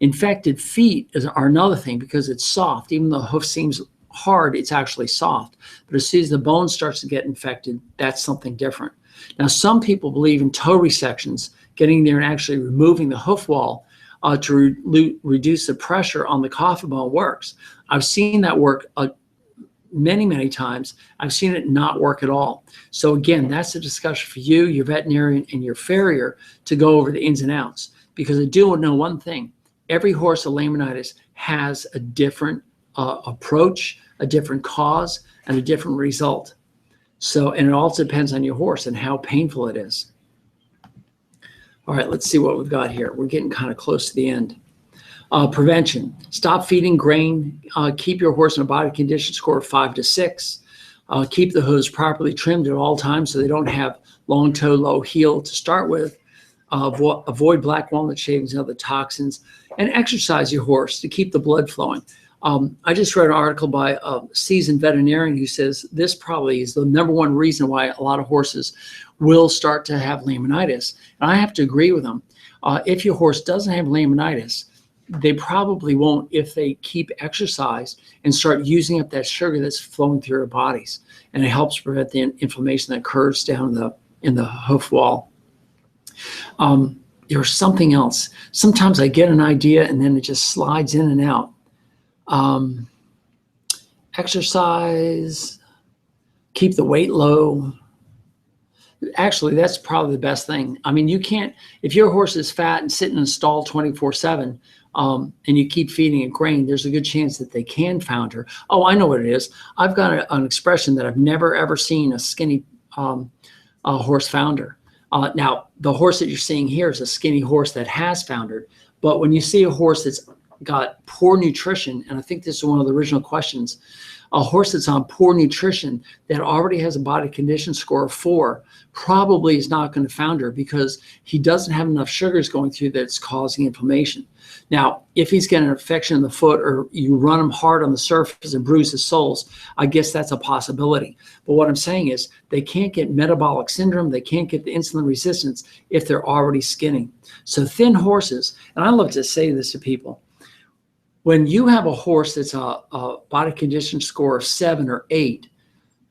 Infected feet are another thing because it's soft. Even though the hoof seems hard, it's actually soft. But as soon as the bone starts to get infected, that's something different. Now, some people believe in toe resections, getting there and actually removing the hoof wall to reduce the pressure on the coffin bone works. I've seen that work many, many times. I've seen it not work at all. So again, that's a discussion for you, your veterinarian, and your farrier to go over the ins and outs. Because I do know one thing. Every horse with laminitis has a different approach, a different cause, and a different result. So, and it also depends on your horse and how painful it is. All right, let's see what we've got here. We're getting kind of close to the end. Prevention. Stop feeding grain. Keep your horse in a body condition score of 5 to 6. Keep the hooves properly trimmed at all times so they don't have long toe, low heel to start with. Avoid black walnut shavings and other toxins. And exercise your horse to keep the blood flowing. I just read an article by a seasoned veterinarian who says this probably is the #1 reason why a lot of horses will start to have laminitis. And I have to agree with them. If your horse doesn't have laminitis, they probably won't if they keep exercise and start using up that sugar that's flowing through their bodies. And it helps prevent the inflammation that occurs down in the hoof wall. There's something else. Sometimes I get an idea and then it just slides in and out. Exercise, keep the weight low. Actually, that's probably the best thing. I mean, you can't, if your horse is fat and sitting in a stall 24/7, and you keep feeding it grain, there's a good chance that they can founder. Oh, I know what it is. I've got an expression that I've never, ever seen a skinny horse founder. Now, the horse that you're seeing here is a skinny horse that has foundered. But when you see a horse that's got poor nutrition, and I think this is one of the original questions, a horse that's on poor nutrition that already has a body condition score of 4 probably is not going to founder because he doesn't have enough sugars going through that's causing inflammation. Now, if he's got an infection in the foot or you run him hard on the surface and bruise his soles, I guess that's a possibility. But what I'm saying is they can't get metabolic syndrome, they can't get the insulin resistance if they're already skinny. So thin horses, and I love to say this to people, when you have a horse that's a body condition score of 7 or 8,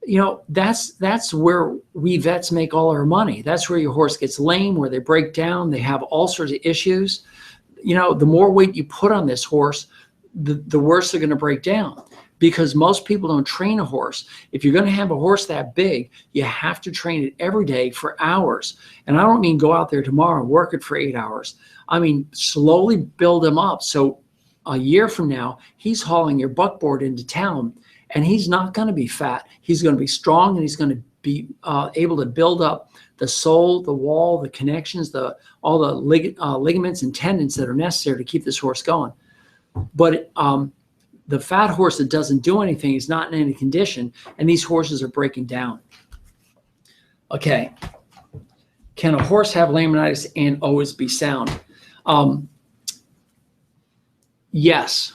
you know, that's where we vets make all our money. That's where your horse gets lame, where they break down, they have all sorts of issues. You know, the more weight you put on this horse, the worse they're going to break down, because most people don't train a horse. If you're going to have a horse that big, you have to train it every day for hours. And I don't mean go out there tomorrow and work it for 8 hours. I mean, slowly build him up. So a year from now, he's hauling your buckboard into town, and he's not going to be fat. He's going to be strong, and he's going to be able to build up the sole, the wall, the connections, all the ligaments and tendons that are necessary to keep this horse going. But the fat horse that doesn't do anything is not in any condition, and these horses are breaking down. Okay. Can a horse have laminitis and always be sound? Yes.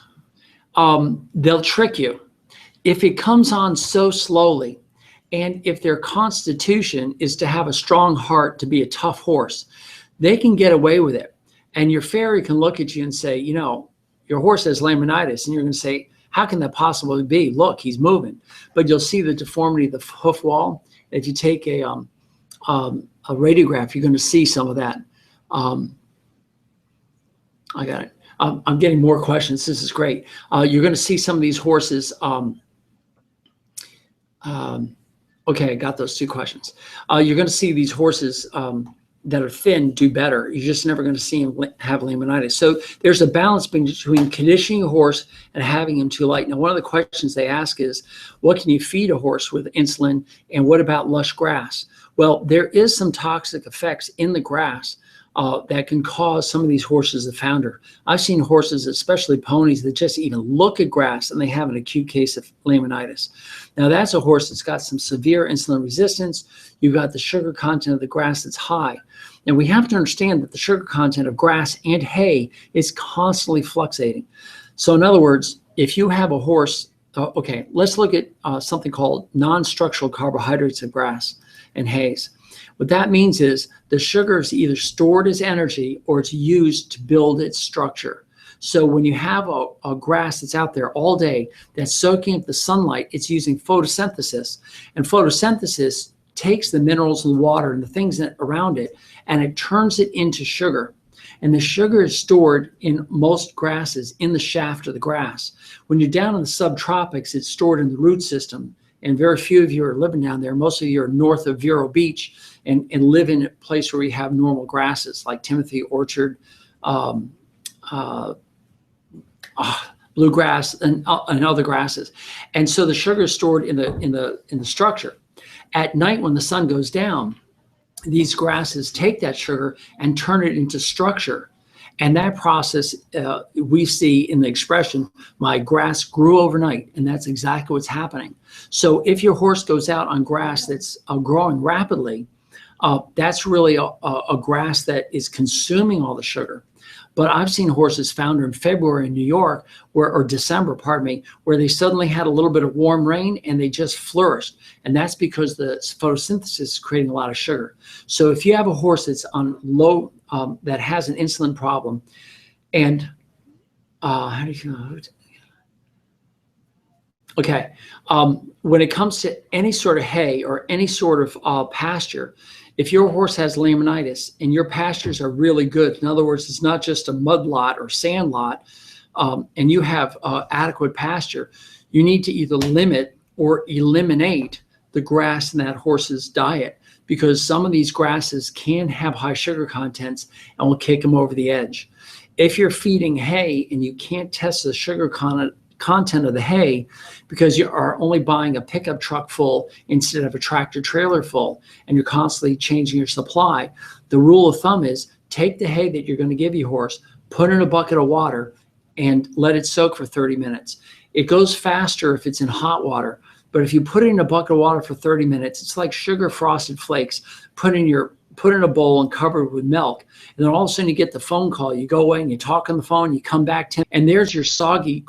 They'll trick you. If it comes on so slowly, and if their constitution is to have a strong heart, to be a tough horse, they can get away with it. And your farrier can look at you and say, you know, your horse has laminitis. And you're going to say, how can that possibly be? Look, he's moving. But you'll see the deformity of the hoof wall. If you take a radiograph, you're going to see some of that. I got it. I'm getting more questions. This is great. You're going to see some of these horses. Okay, I got those 2 questions. You're going to see these horses that are thin do better. You're just never going to see them have laminitis. So there's a balance between conditioning a horse and having him too light. Now, one of the questions they ask is, what can you feed a horse with insulin, and what about lush grass? Well, there is some toxic effects in the grass that can cause some of these horses to founder. I've seen horses, especially ponies, that just even look at grass and they have an acute case of laminitis. Now, that's a horse that's got some severe insulin resistance. You've got the sugar content of the grass that's high. And we have to understand that the sugar content of grass and hay is constantly fluctuating. So in other words, if you have a horse, okay, let's look at something called non-structural carbohydrates of grass and hays. What that means is the sugar is either stored as energy or it's used to build its structure. So when you have a grass that's out there all day that's soaking up the sunlight, it's using photosynthesis. And photosynthesis takes the minerals and the water and the things that around it, and it turns it into sugar. And the sugar is stored in most grasses in the shaft of the grass. When you're down in the subtropics, it's stored in the root system. And very few of you are living down there. Most of you are north of Vero Beach and live in a place where we have normal grasses like Timothy Orchard, bluegrass, and other grasses. And so the sugar is stored in the structure. At night, when the sun goes down, these grasses take that sugar and turn it into structure. And that process we see in the expression, my grass grew overnight, and that's exactly what's happening. So if your horse goes out on grass that's growing rapidly, that's really a grass that is consuming all the sugar. But I've seen horses founder in February in New York, or December, pardon me, where they suddenly had a little bit of warm rain and they just flourished. And that's because the photosynthesis is creating a lot of sugar. So if you have a horse that's on low, that has an insulin problem, and how do you know? Okay, when it comes to any sort of hay or any sort of pasture, if your horse has laminitis and your pastures are really good, in other words, it's not just a mud lot or sand lot, and you have adequate pasture, you need to either limit or eliminate the grass in that horse's diet, because some of these grasses can have high sugar contents and will kick them over the edge. If you're feeding hay and you can't test the sugar content of the hay because you are only buying a pickup truck full instead of a tractor trailer full, and you're constantly changing your supply, the rule of thumb is take the hay that you're going to give your horse, put in a bucket of water, and let it soak for 30 minutes. It goes faster if it's in hot water, but if you put it in a bucket of water for 30 minutes, it's like sugar frosted flakes put in a bowl and cover it with milk. And then all of a sudden you get the phone call, you go away and you talk on the phone, you come back and there's your soggy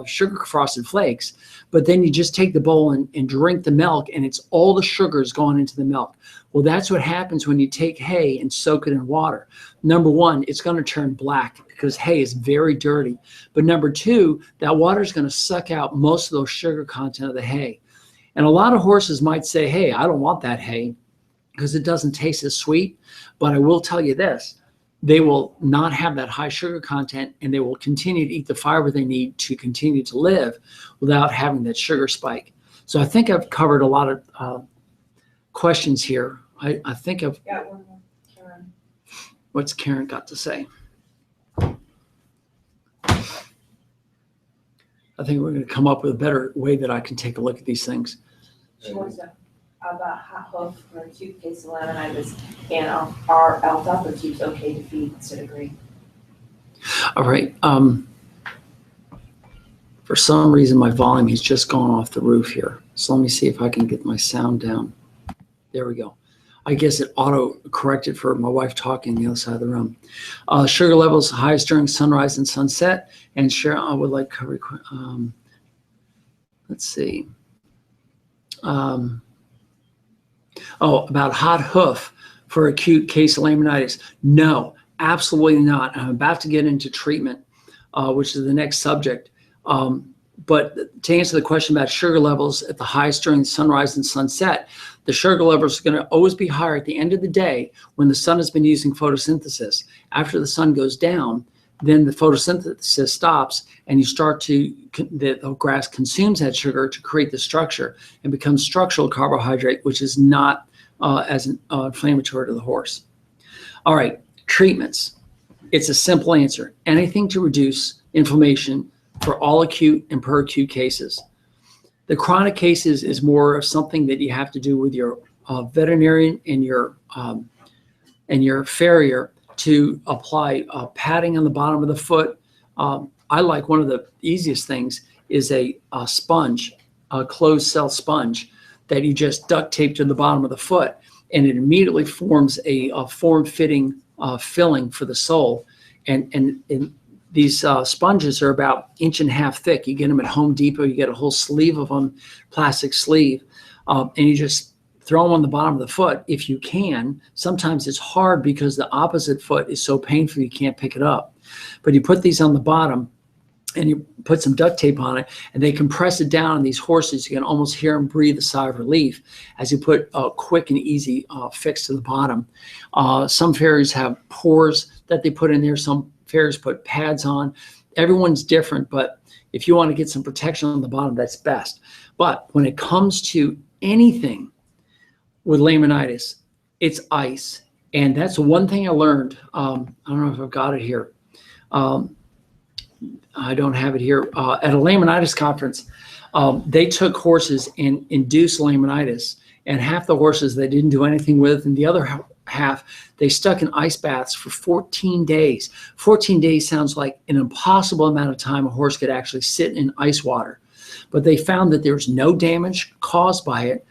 sugar frosted flakes. But then you just take the bowl and drink the milk, and it's all the sugars going into the milk. Well, that's what happens when you take hay and soak it in water. Number one, it's going to turn black because hay is very dirty. But number two, that water is going to suck out most of those sugar content of the hay. And a lot of horses might say, hey, I don't want that hay because it doesn't taste as sweet. But I will tell you this, they will not have that high sugar content, and they will continue to eat the fiber they need to continue to live without having that sugar spike. So I think I've covered a lot of questions here. I think I've got one more, Karen. What's Karen got to say? I think we're going to come up with a better way that I can take a look at these things. She wants to about hot hoof for acute case of laminitis, and are alfalfa tubes okay to feed instead of grain? All right. For some reason, my volume has just gone off the roof here. So let me see if I can get my sound down. There we go. I guess it auto-corrected for my wife talking the other side of the room. Sugar levels highest during sunrise and sunset. And sure, I would like cover. Let's see. About hot hoof for acute case of laminitis. No, absolutely not. I'm about to get into treatment, which is the next subject. But to answer the question about sugar levels at the highest during sunrise and sunset, the sugar levels are going to always be higher at the end of the day when the sun has been using photosynthesis. After the sun goes down, then the photosynthesis stops, and you start to, the grass consumes that sugar to create the structure and becomes structural carbohydrate, which is not as inflammatory to the horse. All right, treatments. It's a simple answer. Anything to reduce inflammation for all acute and per acute cases. The chronic cases is more of something that you have to do with your veterinarian and your farrier to apply padding on the bottom of the foot. I like one of the easiest things is a sponge, a closed cell sponge that you just duct tape to the bottom of the foot, and it immediately forms a form-fitting filling for the sole. And these sponges are about 1.5 inches thick. You get them at Home Depot. You get a whole sleeve of them, plastic sleeve, and you just throw them on the bottom of the foot if you can. Sometimes it's hard because the opposite foot is so painful you can't pick it up. But you put these on the bottom and you put some duct tape on it, and they compress it down on these horses. You can almost hear them breathe a sigh of relief as you put a quick and easy fix to the bottom. Some farriers have pores that they put in there. Some farriers put pads on. Everyone's different, but if you want to get some protection on the bottom, that's best. But when it comes to anything with laminitis, it's ice. And that's one thing I learned. I don't know if I've got it here. I don't have it here. At a laminitis conference, they took horses and induced laminitis, and half the horses they didn't do anything with, and the other half they stuck in ice baths for 14 days. 14 days sounds like an impossible amount of time a horse could actually sit in ice water, but they found that there was no damage caused by it.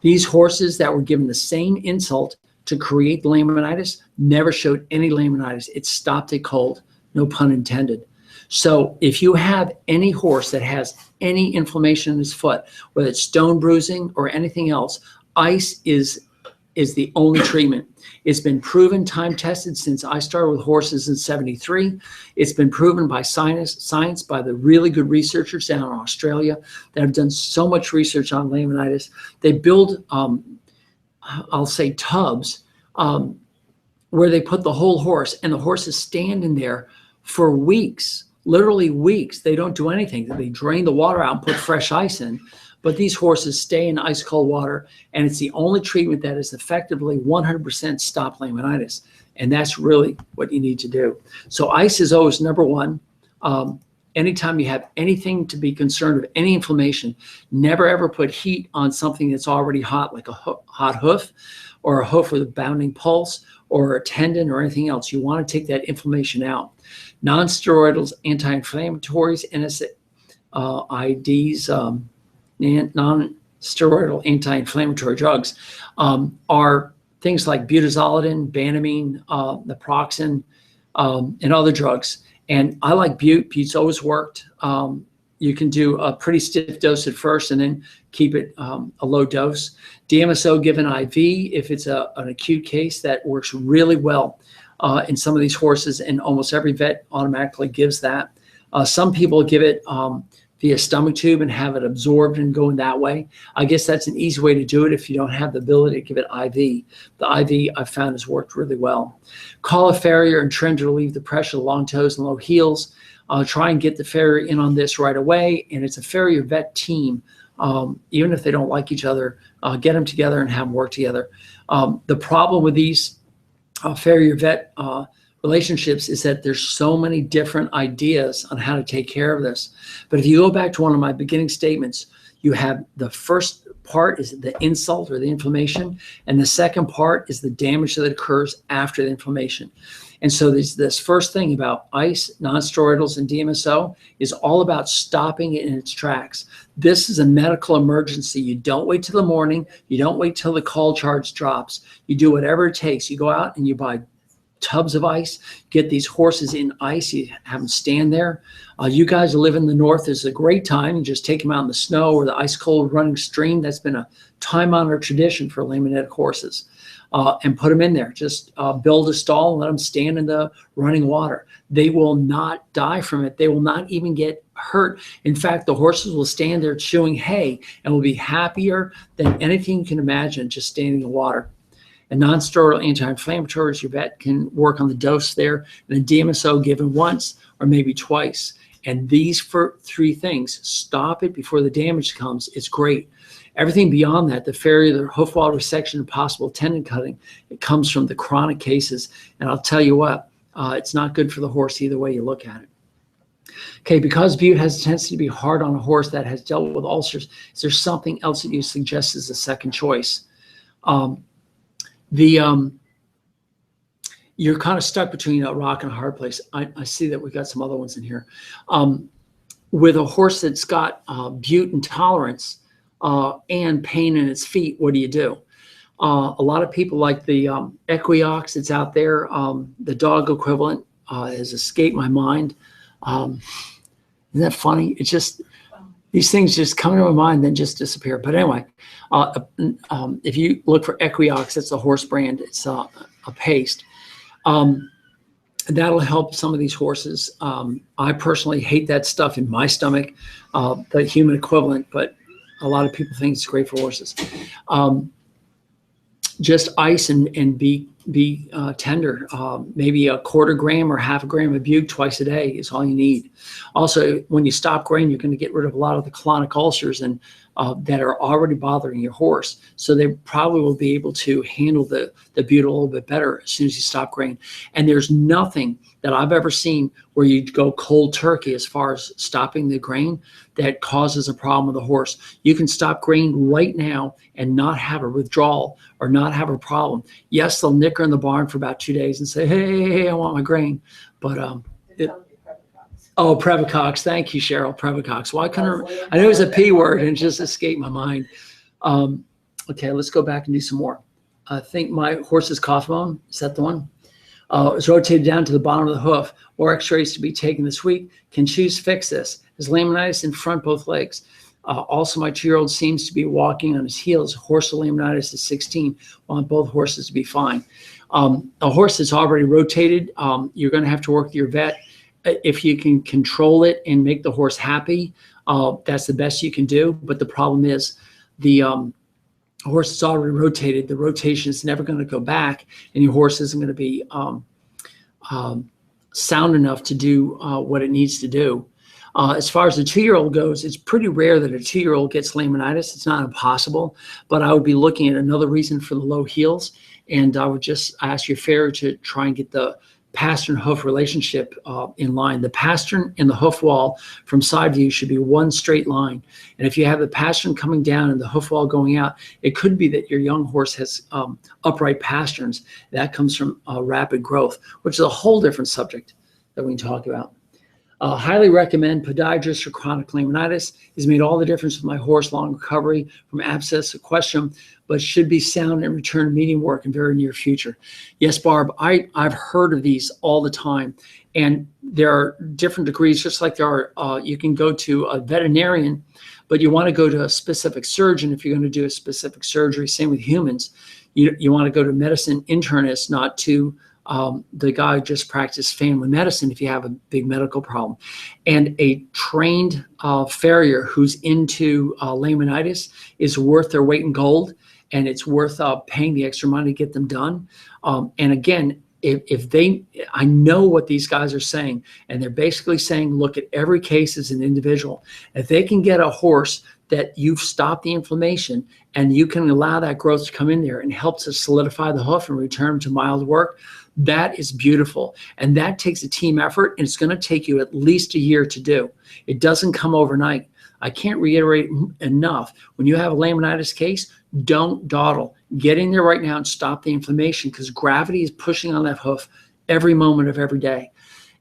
These horses that were given the same insult to create laminitis never showed any laminitis. It stopped it cold, no pun intended. So if you have any horse that has any inflammation in his foot, whether it's stone bruising or anything else, ice is the only treatment. It's been proven, time tested since I started with horses in '73. It's been proven by science by the really good researchers down in Australia that have done so much research on laminitis. They build, I'll say, tubs where they put the whole horse, and the horses stand in there for weeks. Literally weeks. They don't do anything. They drain the water out and put fresh ice in. But these horses stay in ice cold water, and it's the only treatment that is effectively 100% stop laminitis. And that's really what you need to do. So ice is always number one. Anytime you have anything to be concerned of any inflammation, never ever put heat on something that's already hot, like a hot hoof or a hoof with a bounding pulse or a tendon or anything else. You want to take that inflammation out. Non-steroidals, anti-inflammatories, NSAIDs, non-steroidal anti-inflammatory drugs are things like butazolidine, banamine, naproxen, and other drugs. And I like Butte. Butte's always worked. You can do a pretty stiff dose at first and then keep it a low dose. DMSO given IV, if it's an acute case, that works really well in some of these horses, and almost every vet automatically gives that. Some people give it via stomach tube and have it absorbed and going that way. I guess that's an easy way to do it if you don't have the ability to give it IV. The IV I've found has worked really well. Call a farrier and trim to relieve the pressure of long toes and low heels. Try and get the farrier in on this right away, and it's a farrier vet team. Even if they don't like each other, get them together and have them work together. The problem with these farrier vet relationships is that there's so many different ideas on how to take care of this. But if you go back to one of my beginning statements, you have the first part is the insult or the inflammation, and the second part is the damage that occurs after the inflammation. And so this first thing about ice, non-steroidals, and DMSO is all about stopping it in its tracks. This is a medical emergency. You don't wait till the morning. You don't wait till the call charge drops. You do whatever it takes. You go out and you buy tubs of ice, get these horses in ice, you have them stand there. You guys who live in the north, this is a great time. You just take them out in the snow or the ice cold running stream. That's been a time-honored tradition for laminitic horses. And put them in there. Just build a stall and let them stand in the running water. They will not die from it. They will not even get hurt. In fact, the horses will stand there chewing hay and will be happier than anything you can imagine just standing in water. And non-steroidal anti-inflammatories, your vet can work on the dose there, and then DMSO given once or maybe twice. And these three things, stop it before the damage comes, it's great. Everything beyond that, the failure, the hoof wall resection, and possible tendon cutting, it comes from the chronic cases. And I'll tell you what, it's not good for the horse either way you look at it. Okay, because Butte has a tendency to be hard on a horse that has dealt with ulcers, is there something else that you suggest as a second choice? You're kind of stuck between a rock and a hard place. I see that we've got some other ones in here. With a horse that's got Butte intolerance and pain in its feet, what do you do? A lot of people like the Equiox that's out there, the dog equivalent has escaped my mind. Isn't that funny? It's just, these things just come into my mind, then just disappear. But anyway, if you look for Equiox, it's a horse brand. It's a paste. That'll help some of these horses. I personally hate that stuff in my stomach, the human equivalent, but a lot of people think it's great for horses. Just ice and be tender. Maybe a quarter gram or half a gram of Butte twice a day is all you need. Also, when you stop grain, you're going to get rid of a lot of the colonic ulcers and that are already bothering your horse. So they probably will be able to handle the Butte a little bit better as soon as you stop grain. And there's nothing that I've ever seen where you go cold turkey as far as stopping the grain that causes a problem with the horse. You can stop grain right now and not have a withdrawal or not have a problem. Yes, they'll nicker in the barn for about 2 days and say, hey, I want my grain. But Previcox. Thank you, Cheryl. Previcox. Why couldn't I know it was a P word and it just escaped my mind. Okay, let's go back and do some more. I think my horse's coffin bone, is that the one? It's rotated down to the bottom of the hoof. More x-rays to be taken this week. Can shoes fix this? Has laminitis in front both legs. Also, my 2-year-old seems to be walking on his heels. Horse with laminitis is 16. Want both horses to be fine. A horse that's already rotated, you're going to have to work with your vet. If you can control it and make the horse happy, that's the best you can do. But the problem is the horse is already rotated. The rotation is never going to go back, and your horse isn't going to be sound enough to do what it needs to do. As far as the 2-year-old goes, it's pretty rare that a 2-year-old gets laminitis. It's not impossible, but I would be looking at another reason for the low heels, and I would just ask your farrier to try and get the pastern hoof relationship in line. The pastern and the hoof wall from side view should be one straight line. And if you have the pastern coming down and the hoof wall going out, it could be that your young horse has upright pasterns. That comes from rapid growth, which is a whole different subject that we can talk about. Highly recommend podiatrist for chronic laminitis. Has made all the difference with my horse, long recovery from abscess equestrium, but should be sound and return to medium work in very near future. Yes, Barb, I've heard of these all the time, and there are different degrees, just like there are, you can go to a veterinarian, but you want to go to a specific surgeon if you're going to do a specific surgery. Same with humans. You want to go to medicine internist, not to the guy who just practiced family medicine if you have a big medical problem. And a trained farrier who's into laminitis is worth their weight in gold, and it's worth paying the extra money to get them done. And again, if they, I know what these guys are saying, and they're basically saying, look at every case as an individual. If they can get a horse that you've stopped the inflammation and you can allow that growth to come in there and help to solidify the hoof and return to mild work, that is beautiful. And that takes a team effort, and it's going to take you at least a year to do. It doesn't come overnight. I can't reiterate enough. When you have a laminitis case, don't dawdle. Get in there right now and stop the inflammation, because gravity is pushing on that hoof every moment of every day.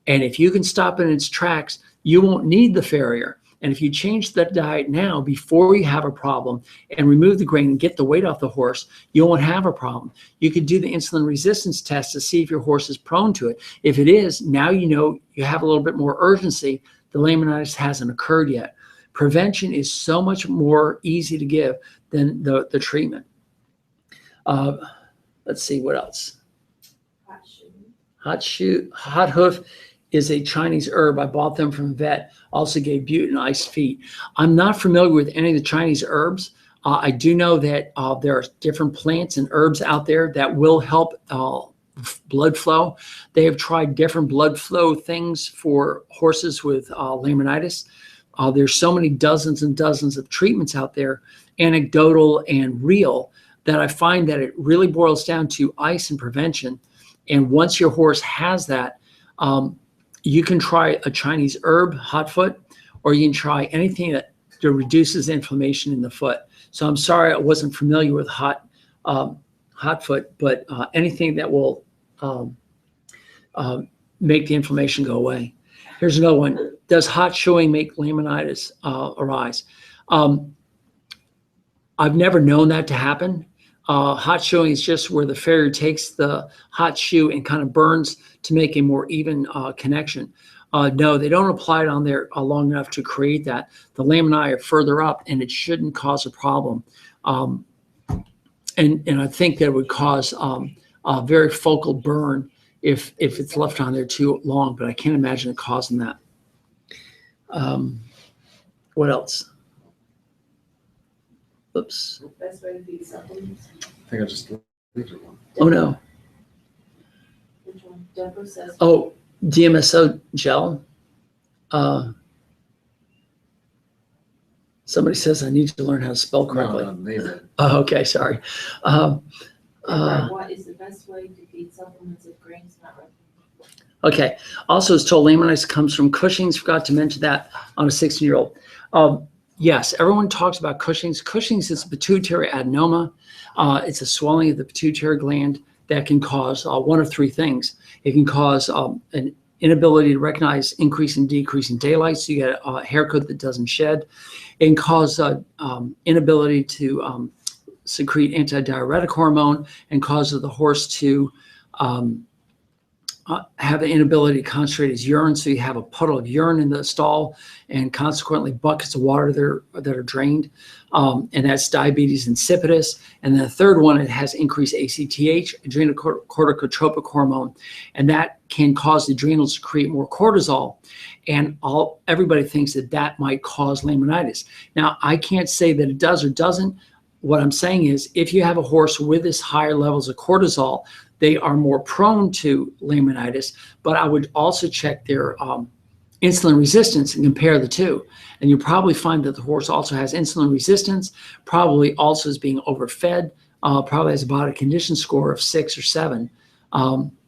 And if you can stop it in its tracks, you won't need the farrier. And if you change that diet now before you have a problem and remove the grain and get the weight off the horse, you won't have a problem. You could do the insulin resistance test to see if your horse is prone to it. If it is, now you know you have a little bit more urgency. The laminitis hasn't occurred yet. Prevention is so much more easy to give than the treatment. Let's see what else. Hot hoof is a Chinese herb. I bought them from a vet. Also gave Butte and iced feet. I'm not familiar with any of the Chinese herbs. I do know that there are different plants and herbs out there that will help blood flow. They have tried different blood flow things for horses with laminitis. There's so many dozens and dozens of treatments out there, anecdotal and real, that I find that it really boils down to ice and prevention. And once your horse has that, you can try a Chinese herb, hot foot, or you can try anything that reduces inflammation in the foot. So I'm sorry I wasn't familiar with hot foot, but anything that will make the inflammation go away. Here's another one. Does hot shoeing make laminitis arise? I've never known that to happen. Hot shoeing is just where the farrier takes the hot shoe and kind of burns to make a more even connection. No, they don't apply it on there long enough to create that. The laminae are further up, and it shouldn't cause a problem. And I think that would cause a very focal burn if it's left on there too long, but I can't imagine it causing that. What else? Oops. Best way to feed supplements. I think I just deleted one. Oh no. Which one? Deborah says. Oh, DMSO gel. Somebody says I need to learn how to spell correctly. No, they did. Oh, okay, sorry. What is the best way to feed supplements if grain's not recommended? Okay. Also, it's told laminitis comes from Cushings. Forgot to mention that on a 16-year-old. Yes, everyone talks about Cushings. Cushings is a pituitary adenoma. It's a swelling of the pituitary gland that can cause one of three things. It can cause an inability to recognize increase and decrease in daylight, so you get a haircut that doesn't shed. It can cause inability to secrete antidiuretic hormone and causes the horse to have an inability to concentrate his urine, so you have a puddle of urine in the stall and consequently buckets of water that are drained, and that's diabetes insipidus. And then the third one, it has increased ACTH, adrenocorticotropic hormone, and that can cause the adrenals to create more cortisol, and everybody thinks that might cause laminitis. Now, I can't say that it does or doesn't. What I'm saying is, if you have a horse with this higher levels of cortisol, they are more prone to laminitis, but I would also check their insulin resistance and compare the two. And you'll probably find that the horse also has insulin resistance, probably also is being overfed, probably has a body condition score of 6 or 7,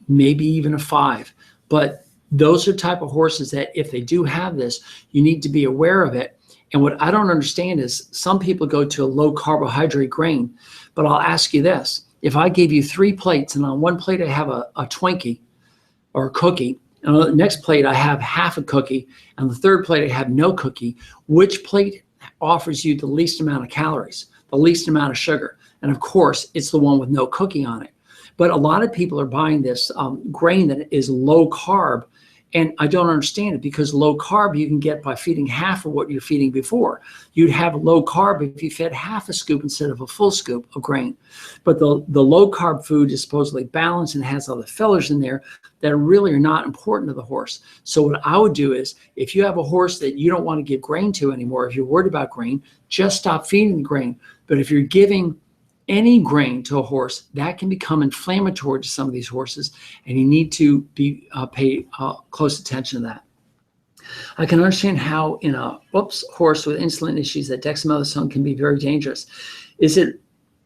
maybe even a 5. But those are type of horses that if they do have this, you need to be aware of it. And what I don't understand is some people go to a low carbohydrate grain, but I'll ask you this. If I gave you 3 plates and on one plate I have a Twinkie or a cookie, and on the next plate I have half a cookie, and the third plate I have no cookie, which plate offers you the least amount of calories, the least amount of sugar? And of course, it's the one with no cookie on it. But a lot of people are buying this grain that is low carb, and I don't understand it, because low carb you can get by feeding half of what you're feeding before. You'd have low carb if you fed half a scoop instead of a full scoop of grain. But the low carb food is supposedly balanced and has other fillers in there that really are not important to the horse. So what I would do is, if you have a horse that you don't want to give grain to anymore, if you're worried about grain, just stop feeding the grain. But if you're giving any grain to a horse, that can become inflammatory to some of these horses, and you need to pay close attention to that. I can understand how in a horse with insulin issues that dexamethasone can be very dangerous. Is it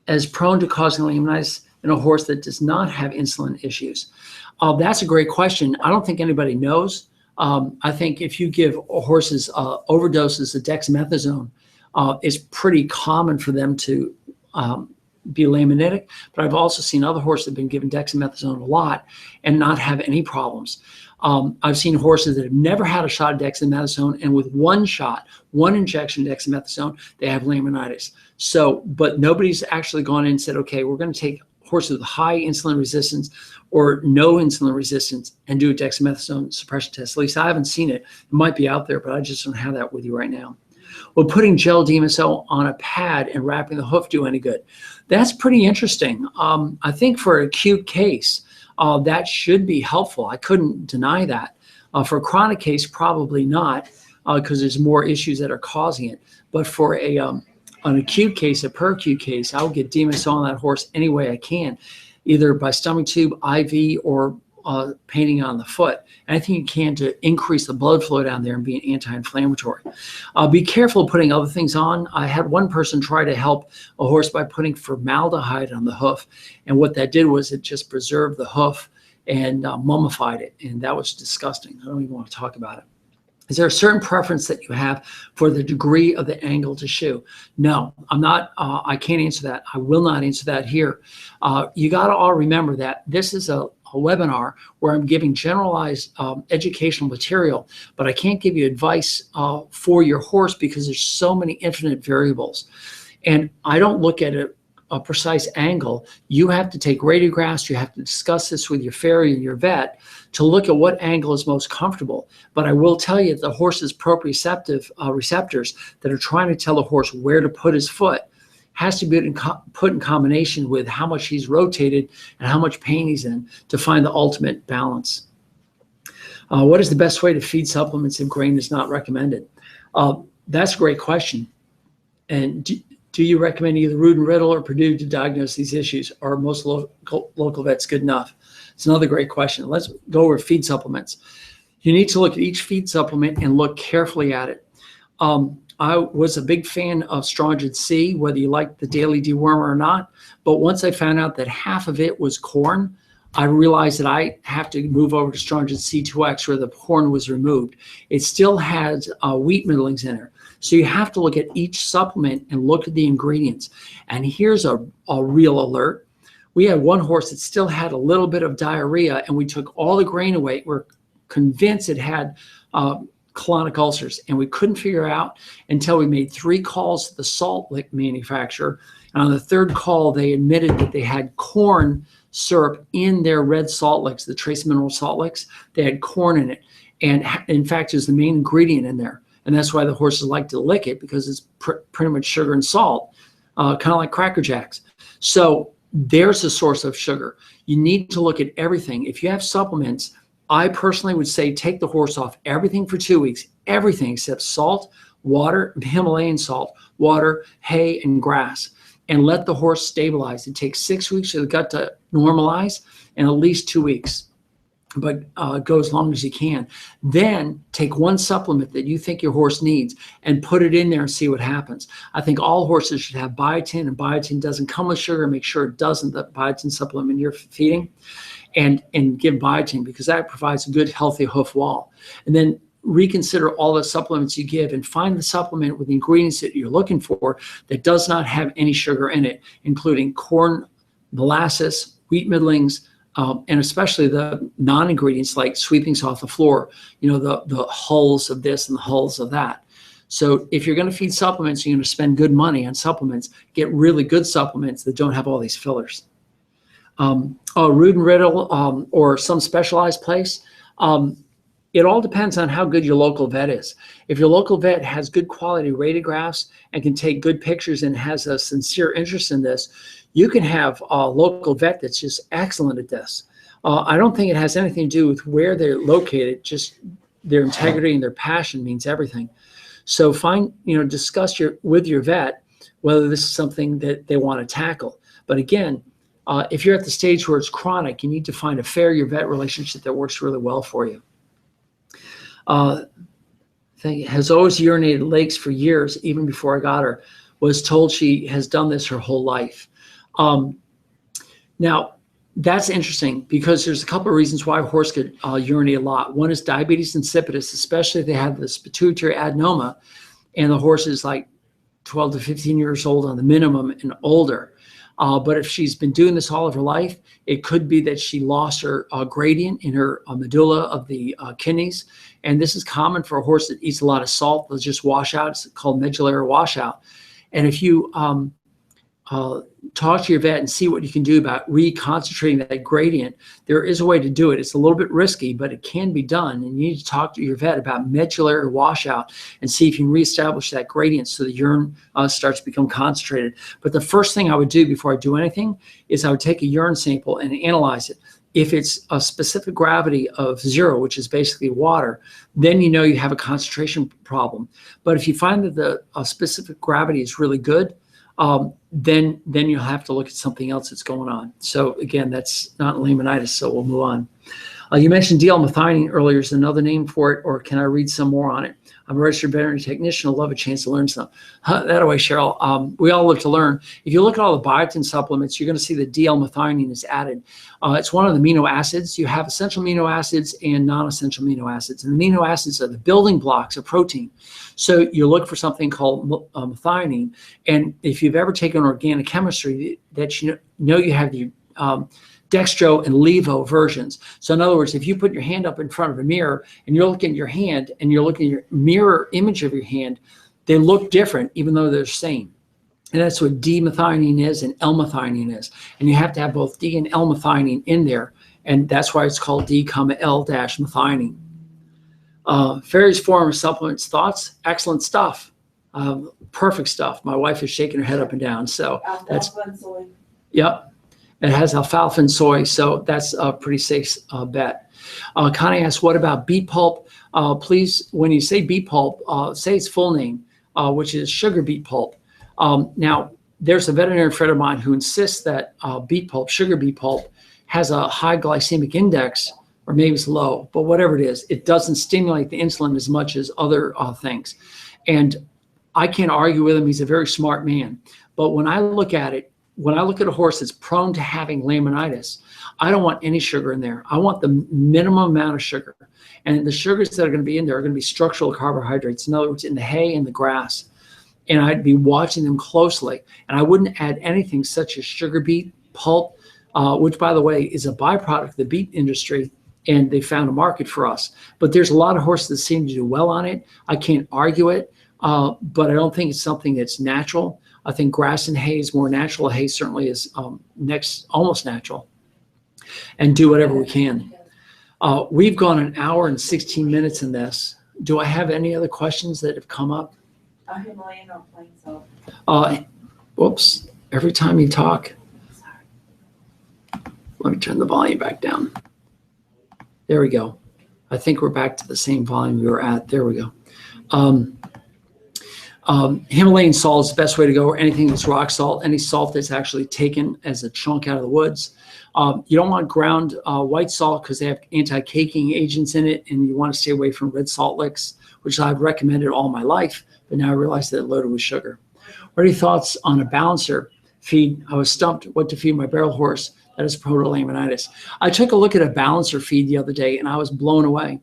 as prone to causing laminitis in a horse that does not have insulin issues? That's a great question. I don't think anybody knows. I think if you give horses overdoses of dexamethasone, it's pretty common for them to be laminitic, but I've also seen other horses that have been given dexamethasone a lot and not have any problems. I've seen horses that have never had a shot of dexamethasone, and with one injection of dexamethasone, they have laminitis. So, but nobody's actually gone in and said, okay, we're going to take horses with high insulin resistance or no insulin resistance and do a dexamethasone suppression test. At least I haven't seen it. It might be out there, but I just don't have that with you right now. Will putting gel DMSO on a pad and wrapping the hoof do any good? That's pretty interesting. I think for an acute case, that should be helpful. I couldn't deny that. For a chronic case, probably not, because there's more issues that are causing it. But for an acute case, a per acute case, I will get DMSO on that horse any way I can. either by stomach tube, IV, or painting on the foot. Anything you can to increase the blood flow down there and be an anti-inflammatory. Be careful putting other things on. I had one person try to help a horse by putting formaldehyde on the hoof, and what that did was it just preserved the hoof and mummified it, and that was disgusting. I don't even want to talk about it. Is there a certain preference that you have for the degree of the angle to shoe? No, I'm not. I can't answer that. I will not answer that here. You got to all remember that this is a webinar where I'm giving generalized educational material, but I can't give you advice for your horse because there's so many infinite variables. And I don't look at a precise angle. You have to take radiographs. You have to discuss this with your farrier and your vet to look at what angle is most comfortable. But I will tell you the horse's proprioceptive receptors that are trying to tell the horse where to put his foot has to be put in combination with how much he's rotated and how much pain he's in to find the ultimate balance. What is the best way to feed supplements if grain is not recommended? That's a great question. And do you recommend either Root and Riddle or Purdue to diagnose these issues? Are most local vets good enough? It's another great question. Let's go over feed supplements. You need to look at each feed supplement and look carefully at it. I was a big fan of Strongyne C, whether you like the daily dewormer or not. But once I found out that half of it was corn, I realized that I have to move over to Strongyne C2X where the corn was removed. It still has wheat middlings in it. So you have to look at each supplement and look at the ingredients. And here's a real alert. We had one horse that still had a little bit of diarrhea, and we took all the grain away. We're convinced it had colonic ulcers, and we couldn't figure out until we made 3 calls to the salt lick manufacturer. And on the 3rd call, they admitted that they had corn syrup in their red salt licks, the trace mineral salt licks. They had corn in it. And in fact, it's the main ingredient in there. And that's why the horses like to lick it, because it's pretty much sugar and salt, kind of like Cracker Jacks. So there's a source of sugar. You need to look at everything. If you have supplements, I personally would say take the horse off everything for 2 weeks, everything except salt, water, Himalayan salt, water, hay, and grass, and let the horse stabilize. It takes 6 weeks for the gut to normalize and at least 2 weeks, but go as long as you can. Then take one supplement that you think your horse needs and put it in there and see what happens. I think all horses should have biotin, and biotin doesn't come with sugar. Make sure it doesn't, the biotin supplement you're feeding. And give biotin, because that provides a good, healthy hoof wall. And then reconsider all the supplements you give and find the supplement with the ingredients that you're looking for that does not have any sugar in it, including corn, molasses, wheat middlings, and especially the non-ingredients like sweepings off the floor, you know, the hulls of this and the hulls of that. So if you're going to feed supplements, you're going to spend good money on supplements, get really good supplements that don't have all these fillers. Root and Riddle or some specialized place. It all depends on how good your local vet is. If your local vet has good quality radiographs and can take good pictures and has a sincere interest in this, you can have a local vet that's just excellent at this. I don't think it has anything to do with where they're located, just their integrity and their passion means everything. So discuss with your vet whether this is something that they want to tackle. But again, if you're at the stage where it's chronic, you need to find a farrier-vet relationship that works really well for you. Has always urinated lakes for years, even before I got her. Was told she has done this her whole life. Now, that's interesting because there's a couple of reasons why a horse could urinate a lot. One is diabetes insipidus, especially if they have this pituitary adenoma, and the horse is like 12 to 15 years old on the minimum and older. But if she's been doing this all of her life, it could be that she lost her gradient in her medulla of the kidneys. And this is common for a horse that eats a lot of salt. They'll just wash out. It's called medullary washout. And if you talk to your vet and see what you can do about reconcentrating that gradient, there is a way to do it. It's a little bit risky, but it can be done. And you need to talk to your vet about medullary washout and see if you can reestablish that gradient so the urine starts to become concentrated. But the first thing I would do before I do anything is I would take a urine sample and analyze it. If it's a specific gravity of 0, which is basically water, then you know you have a concentration problem. But if you find that the specific gravity is really good, then you'll have to look at something else that's going on. So again, that's not laminitis, so we'll move on. You mentioned D-L-methionine earlier is another name for it, or can I read some more on it? I'm a registered veterinary technician. I'd love a chance to learn some. That way, Cheryl. We all live to learn. If you look at all the biotin supplements, you're going to see that D-L-methionine is added. It's one of the amino acids. You have essential amino acids and non-essential amino acids. And the amino acids are the building blocks of protein. So you look for something called methionine. And if you've ever taken organic chemistry, that you know you have the dextro and levo versions. So in other words, if you put your hand up in front of a mirror and you're looking at your hand and you're looking at your mirror image of your hand, they look different even though they're the same. And that's what D-methionine is and L-methionine is. And you have to have both D and L-methionine in there. And that's why it's called D-L-methionine. Various form of supplements, thoughts, excellent stuff. Perfect stuff. My wife is shaking her head up and down. So that's, yep. It has alfalfa and soy, so that's a pretty safe bet. Connie asks, what about beet pulp? Please, when you say beet pulp, say its full name, which is sugar beet pulp. Now, there's a veterinarian friend of mine who insists that beet pulp, sugar beet pulp, has a high glycemic index, or maybe it's low, but whatever it is, it doesn't stimulate the insulin as much as other things. And I can't argue with him. He's a very smart man. But when I look at it, when I look at a horse that's prone to having laminitis, I don't want any sugar in there. I want the minimum amount of sugar. And the sugars that are going to be in there are going to be structural carbohydrates. In other words, in the hay and the grass. And I'd be watching them closely. And I wouldn't add anything such as sugar beet pulp, which, by the way, is a byproduct of the beet industry. And they found a market for us. But there's a lot of horses that seem to do well on it. I can't argue it, but I don't think it's something that's natural. I think grass and hay is more natural. Hay certainly is almost natural. And do whatever we can. We've gone an hour and 16 minutes in this. Do I have any other questions that have come up? Himalayan or plain salt? Whoops. Every time you talk. Let me turn the volume back down. There we go. I think we're back to the same volume we were at. There we go. Himalayan salt is the best way to go, or anything that's rock salt, any salt that's actually taken as a chunk out of the woods. You don't want ground white salt because they have anti-caking agents in it, and you want to stay away from red salt licks, which I've recommended all my life, but now I realize that it's loaded with sugar. What are your thoughts on a balancer feed? I was stumped what to feed my barrel horse that is prone to laminitis. I took a look at a balancer feed the other day, and I was blown away.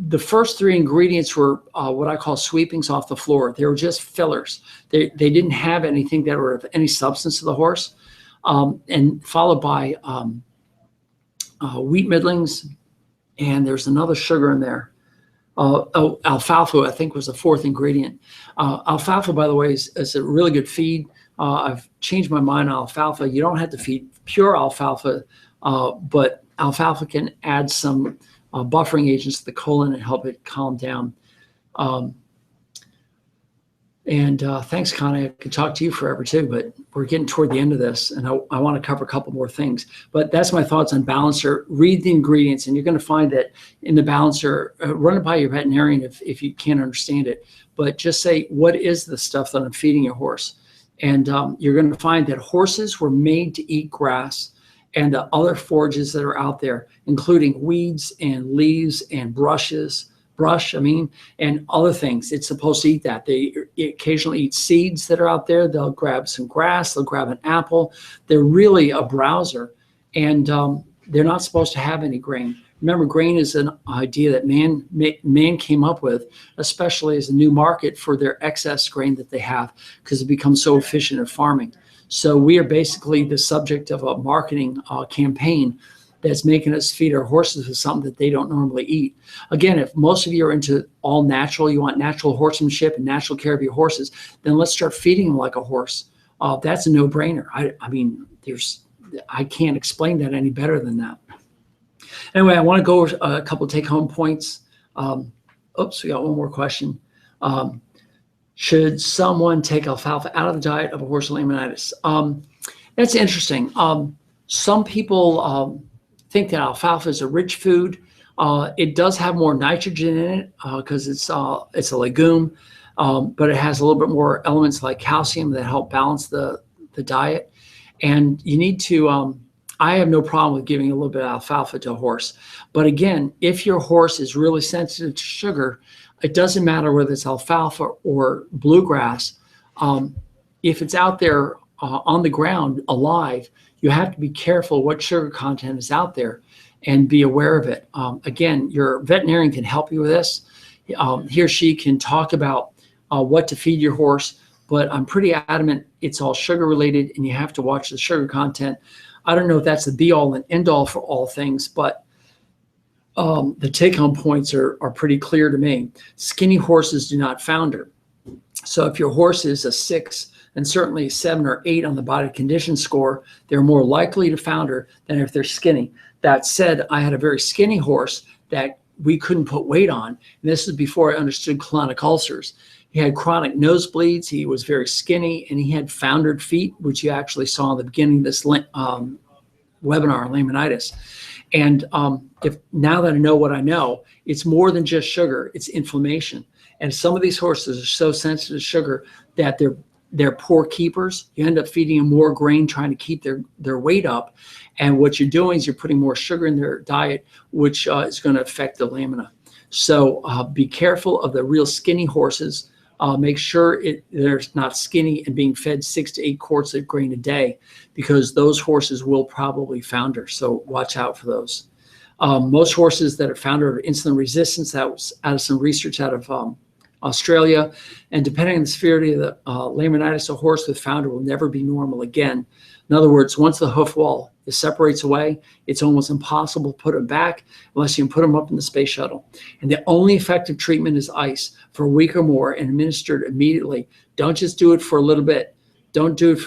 The first three ingredients were what I call sweepings off the floor. They were just fillers. They didn't have anything that were of any substance to the horse. And followed by wheat middlings, and there's another sugar in there. Alfalfa, I think, was the fourth ingredient. Alfalfa, by the way, is a really good feed. I've changed my mind on alfalfa. You don't have to feed pure alfalfa, but alfalfa can add some buffering agents to the colon and help it calm down. Thanks, Connie. I could talk to you forever too, but we're getting toward the end of this, and I want to cover a couple more things. But that's my thoughts on balancer. Read the ingredients, and you're going to find that in the balancer, run it by your veterinarian if you can't understand it. But just say, what is the stuff that I'm feeding your horse? And you're going to find that horses were made to eat grass and the other forages that are out there, including weeds and leaves and brush, and other things. It's supposed to eat that. They occasionally eat seeds that are out there. They'll grab some grass. They'll grab an apple. They're really a browser, and they're not supposed to have any grain. Remember, grain is an idea that man came up with, especially as a new market for their excess grain that they have, because it becomes so efficient at farming. So we are basically the subject of a marketing campaign that's making us feed our horses with something that they don't normally eat. Again, if most of you are into all natural, you want natural horsemanship and natural care of your horses, then let's start feeding them like a horse. That's a no-brainer. I mean, I can't explain that any better than that. Anyway, I want to go over a couple of take-home points. We got one more question. Should someone take alfalfa out of the diet of a horse with laminitis? That's interesting. Some people think that alfalfa is a rich food. It does have more nitrogen in it because it's a legume. but it has a little bit more elements like calcium that help balance the diet. And you need to, I have no problem with giving a little bit of alfalfa to a horse. But again, if your horse is really sensitive to sugar, it doesn't matter whether it's alfalfa or bluegrass. If it's out there on the ground alive, you have to be careful what sugar content is out there and be aware of it. Again, your veterinarian can help you with this. He or she can talk about what to feed your horse, but I'm pretty adamant it's all sugar related and you have to watch the sugar content. I don't know if that's the be all and end all for all things, but the take home points are pretty clear to me. Skinny horses do not founder. So if your horse is a 6 and certainly 7 or 8 on the body condition score, they're more likely to founder than if they're skinny. That said, I had a very skinny horse that we couldn't put weight on. And this is before I understood colonic ulcers. He had chronic nosebleeds. He was very skinny and he had foundered feet, which you actually saw in the beginning of this webinar, laminitis. And if now that I know what I know, it's more than just sugar, it's inflammation. And some of these horses are so sensitive to sugar that they're poor keepers. You end up feeding them more grain, trying to keep their weight up. And what you're doing is you're putting more sugar in their diet, which is going to affect the lamina. So be careful of the real skinny horses. Make sure they're not skinny and being fed 6 to 8 quarts of grain a day, because those horses will probably founder. So watch out for those. Most horses that are founder are insulin resistance. That was out of some research out of Australia. And depending on the severity of the laminitis, a horse with founder will never be normal again. In other words, once the hoof wall separates away, it's almost impossible to put them back unless you can put them up in the space shuttle. And the only effective treatment is ice for a week or more and administered immediately. Don't just do it for a little bit. Don't do it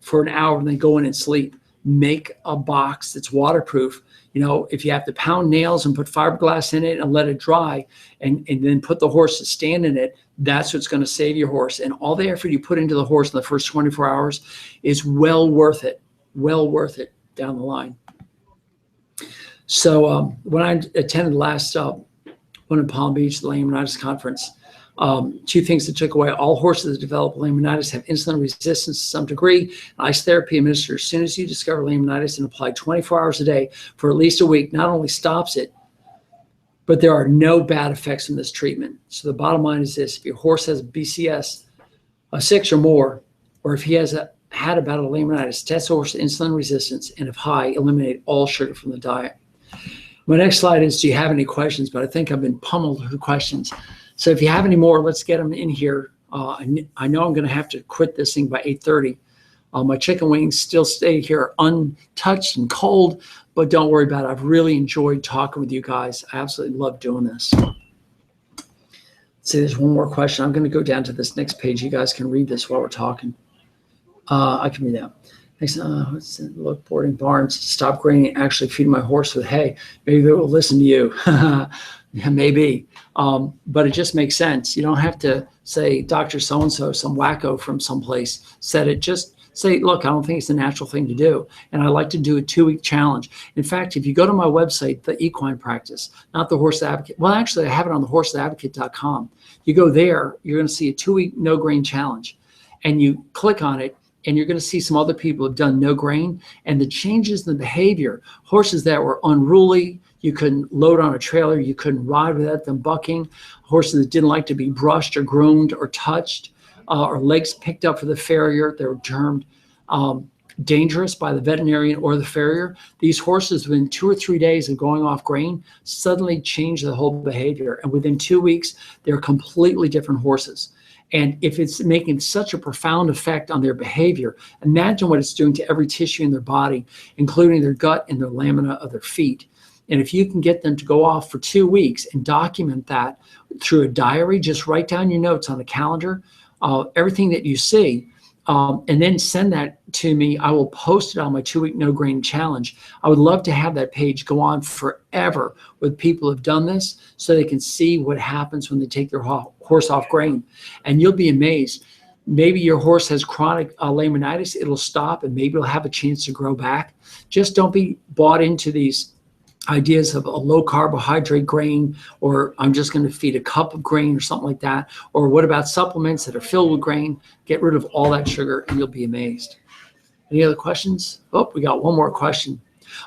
for an hour and then go in and sleep. Make a box that's waterproof. You know, if you have to pound nails and put fiberglass in it and let it dry and then put the horse to stand in it, that's what's going to save your horse. And all the effort you put into the horse in the first 24 hours is well worth it down the line. So when I attended the last one in Palm Beach, the laminitis conference, 2 things that took away: all horses that develop laminitis have insulin resistance to some degree. Ice therapy administered as soon as you discover laminitis and applied 24 hours a day for at least a week not only stops it, but there are no bad effects from this treatment. So the bottom line is this: if your horse has a BCS of 6 or more, or if he has had a bout of laminitis, test horse insulin resistance, and if high, eliminate all sugar from the diet. My next slide is, do you have any questions? But I think I've been pummeled with questions. So if you have any more, let's get them in here. I know I'm going to have to quit this thing by 8:30. My chicken wings still stay here untouched and cold, but don't worry about it. I've really enjoyed talking with you guys. I absolutely love doing this. Let's see, there's one more question. I'm going to go down to this next page. You guys can read this while we're talking. I can read that. Next, what's it? Look, boarding barns. Stop grading. Actually feeding my horse with hay. Maybe they will listen to you. Yeah, maybe. But it just makes sense. You don't have to say Dr. So-and-so, some wacko from someplace said it. Just say, look, I don't think it's the natural thing to do. And I like to do a 2-week challenge. In fact, if you go to my website, the Equine Practice, not the Horse Advocate. Well, actually, I have it on the horseadvocate.com. You go there, you're going to see a 2-week no grain challenge. And you click on it, and you're going to see some other people have done no grain, and the changes in the behavior. Horses that were unruly, you couldn't load on a trailer, you couldn't ride without them bucking. Horses that didn't like to be brushed or groomed or touched, or legs picked up for the farrier, they were termed dangerous by the veterinarian or the farrier. These horses, within 2 or 3 days of going off grain, suddenly changed the whole behavior. And within 2 weeks, they're completely different horses. And if it's making such a profound effect on their behavior, imagine what it's doing to every tissue in their body, including their gut and their lamina of their feet. And if you can get them to go off for 2 weeks and document that through a diary, just write down your notes on the calendar, everything that you see, and then send that to me. I will post it on my 2-week no grain challenge. I would love to have that page go on forever with people who've done this so they can see what happens when they take their horse off grain. And you'll be amazed. Maybe your horse has chronic laminitis. It'll stop and maybe it'll have a chance to grow back. Just don't be bought into these ideas of a low carbohydrate grain, or I'm just going to feed a cup of grain or something like that. Or what about supplements that are filled with grain? Get rid of all that sugar and you'll be amazed. Any other questions? Oh, we got one more question.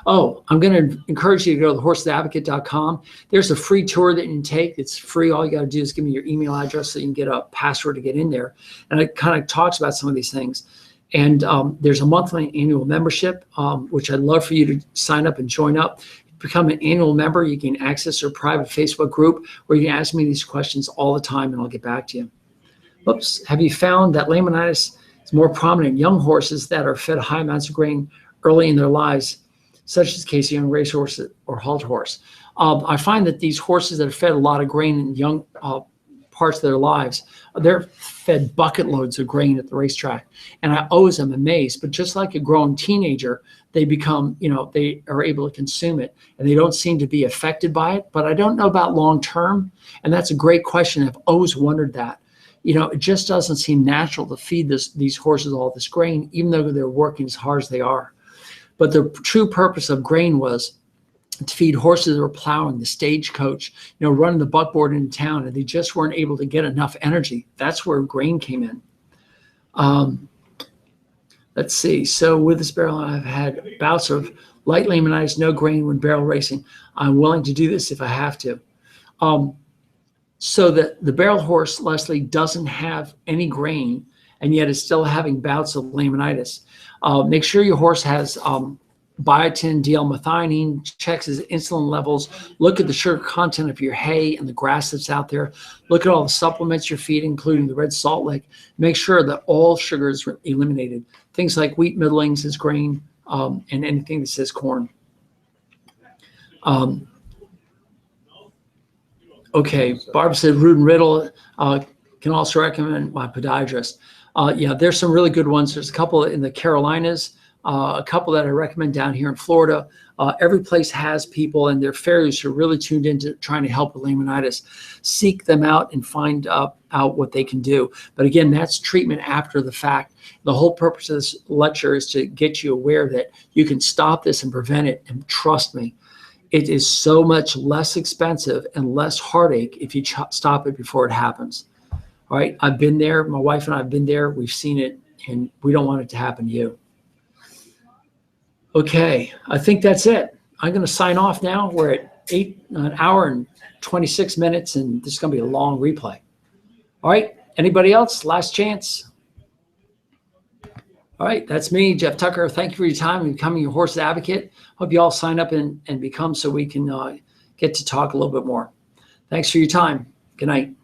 Oh, I'm going to encourage you to go to thehorsesadvocate.com. There's a free tour that you can take. It's free. All you got to do is give me your email address so you can get a password to get in there. And it kind of talks about some of these things. And there's a monthly annual membership, which I'd love for you to sign up and join up. Become an annual member. You can access our private Facebook group where you can ask me these questions all the time and I'll get back to you. Oops. Have you found that laminitis is more prominent in young horses that are fed high amounts of grain early in their lives, such as the case of young racehorse or halt horse? I find that these horses that are fed a lot of grain in young parts of their lives, they're fed bucket loads of grain at the racetrack. And I always am amazed, but just like a grown teenager, they become, they are able to consume it and they don't seem to be affected by it. But I don't know about long-term. And that's a great question. I've always wondered that. It just doesn't seem natural to feed these horses all this grain, even though they're working as hard as they are. But the true purpose of grain was to feed horses that were plowing, the stagecoach, running the buckboard in town, and they just weren't able to get enough energy. That's where grain came in. Let's see. So with this barrel, I've had bouts of light laminitis, no grain when barrel racing. I'm willing to do this if I have to. So that the barrel horse, Leslie, doesn't have any grain, and yet is still having bouts of laminitis. Make sure your horse has biotin, DL-methionine, checks his insulin levels, look at the sugar content of your hay and the grass that's out there, look at all the supplements you're feeding, including the red salt lick, make sure that all sugar is eliminated. Things like wheat middlings as grain, and anything that says corn. Okay, Barb said Root and Riddle can also recommend my podiatrist. Yeah, there's some really good ones. There's a couple in the Carolinas, a couple that I recommend down here in Florida. Every place has people, and they're farriers who are really tuned into trying to help with laminitis. Seek them out and find out what they can do. But again, that's treatment after the fact. The whole purpose of this lecture is to get you aware that you can stop this and prevent it. And trust me, it is so much less expensive and less heartache if you stop it before it happens. All right, I've been there. My wife and I have been there. We've seen it, and we don't want it to happen to you. Okay, I think that's it. I'm going to sign off now. We're at an hour and 26 minutes, and this is going to be a long replay. All right, anybody else? Last chance. All right, that's me, Geoff Tucker. Thank you for your time and becoming your horse advocate. Hope you all sign up and become so we can get to talk a little bit more. Thanks for your time. Good night.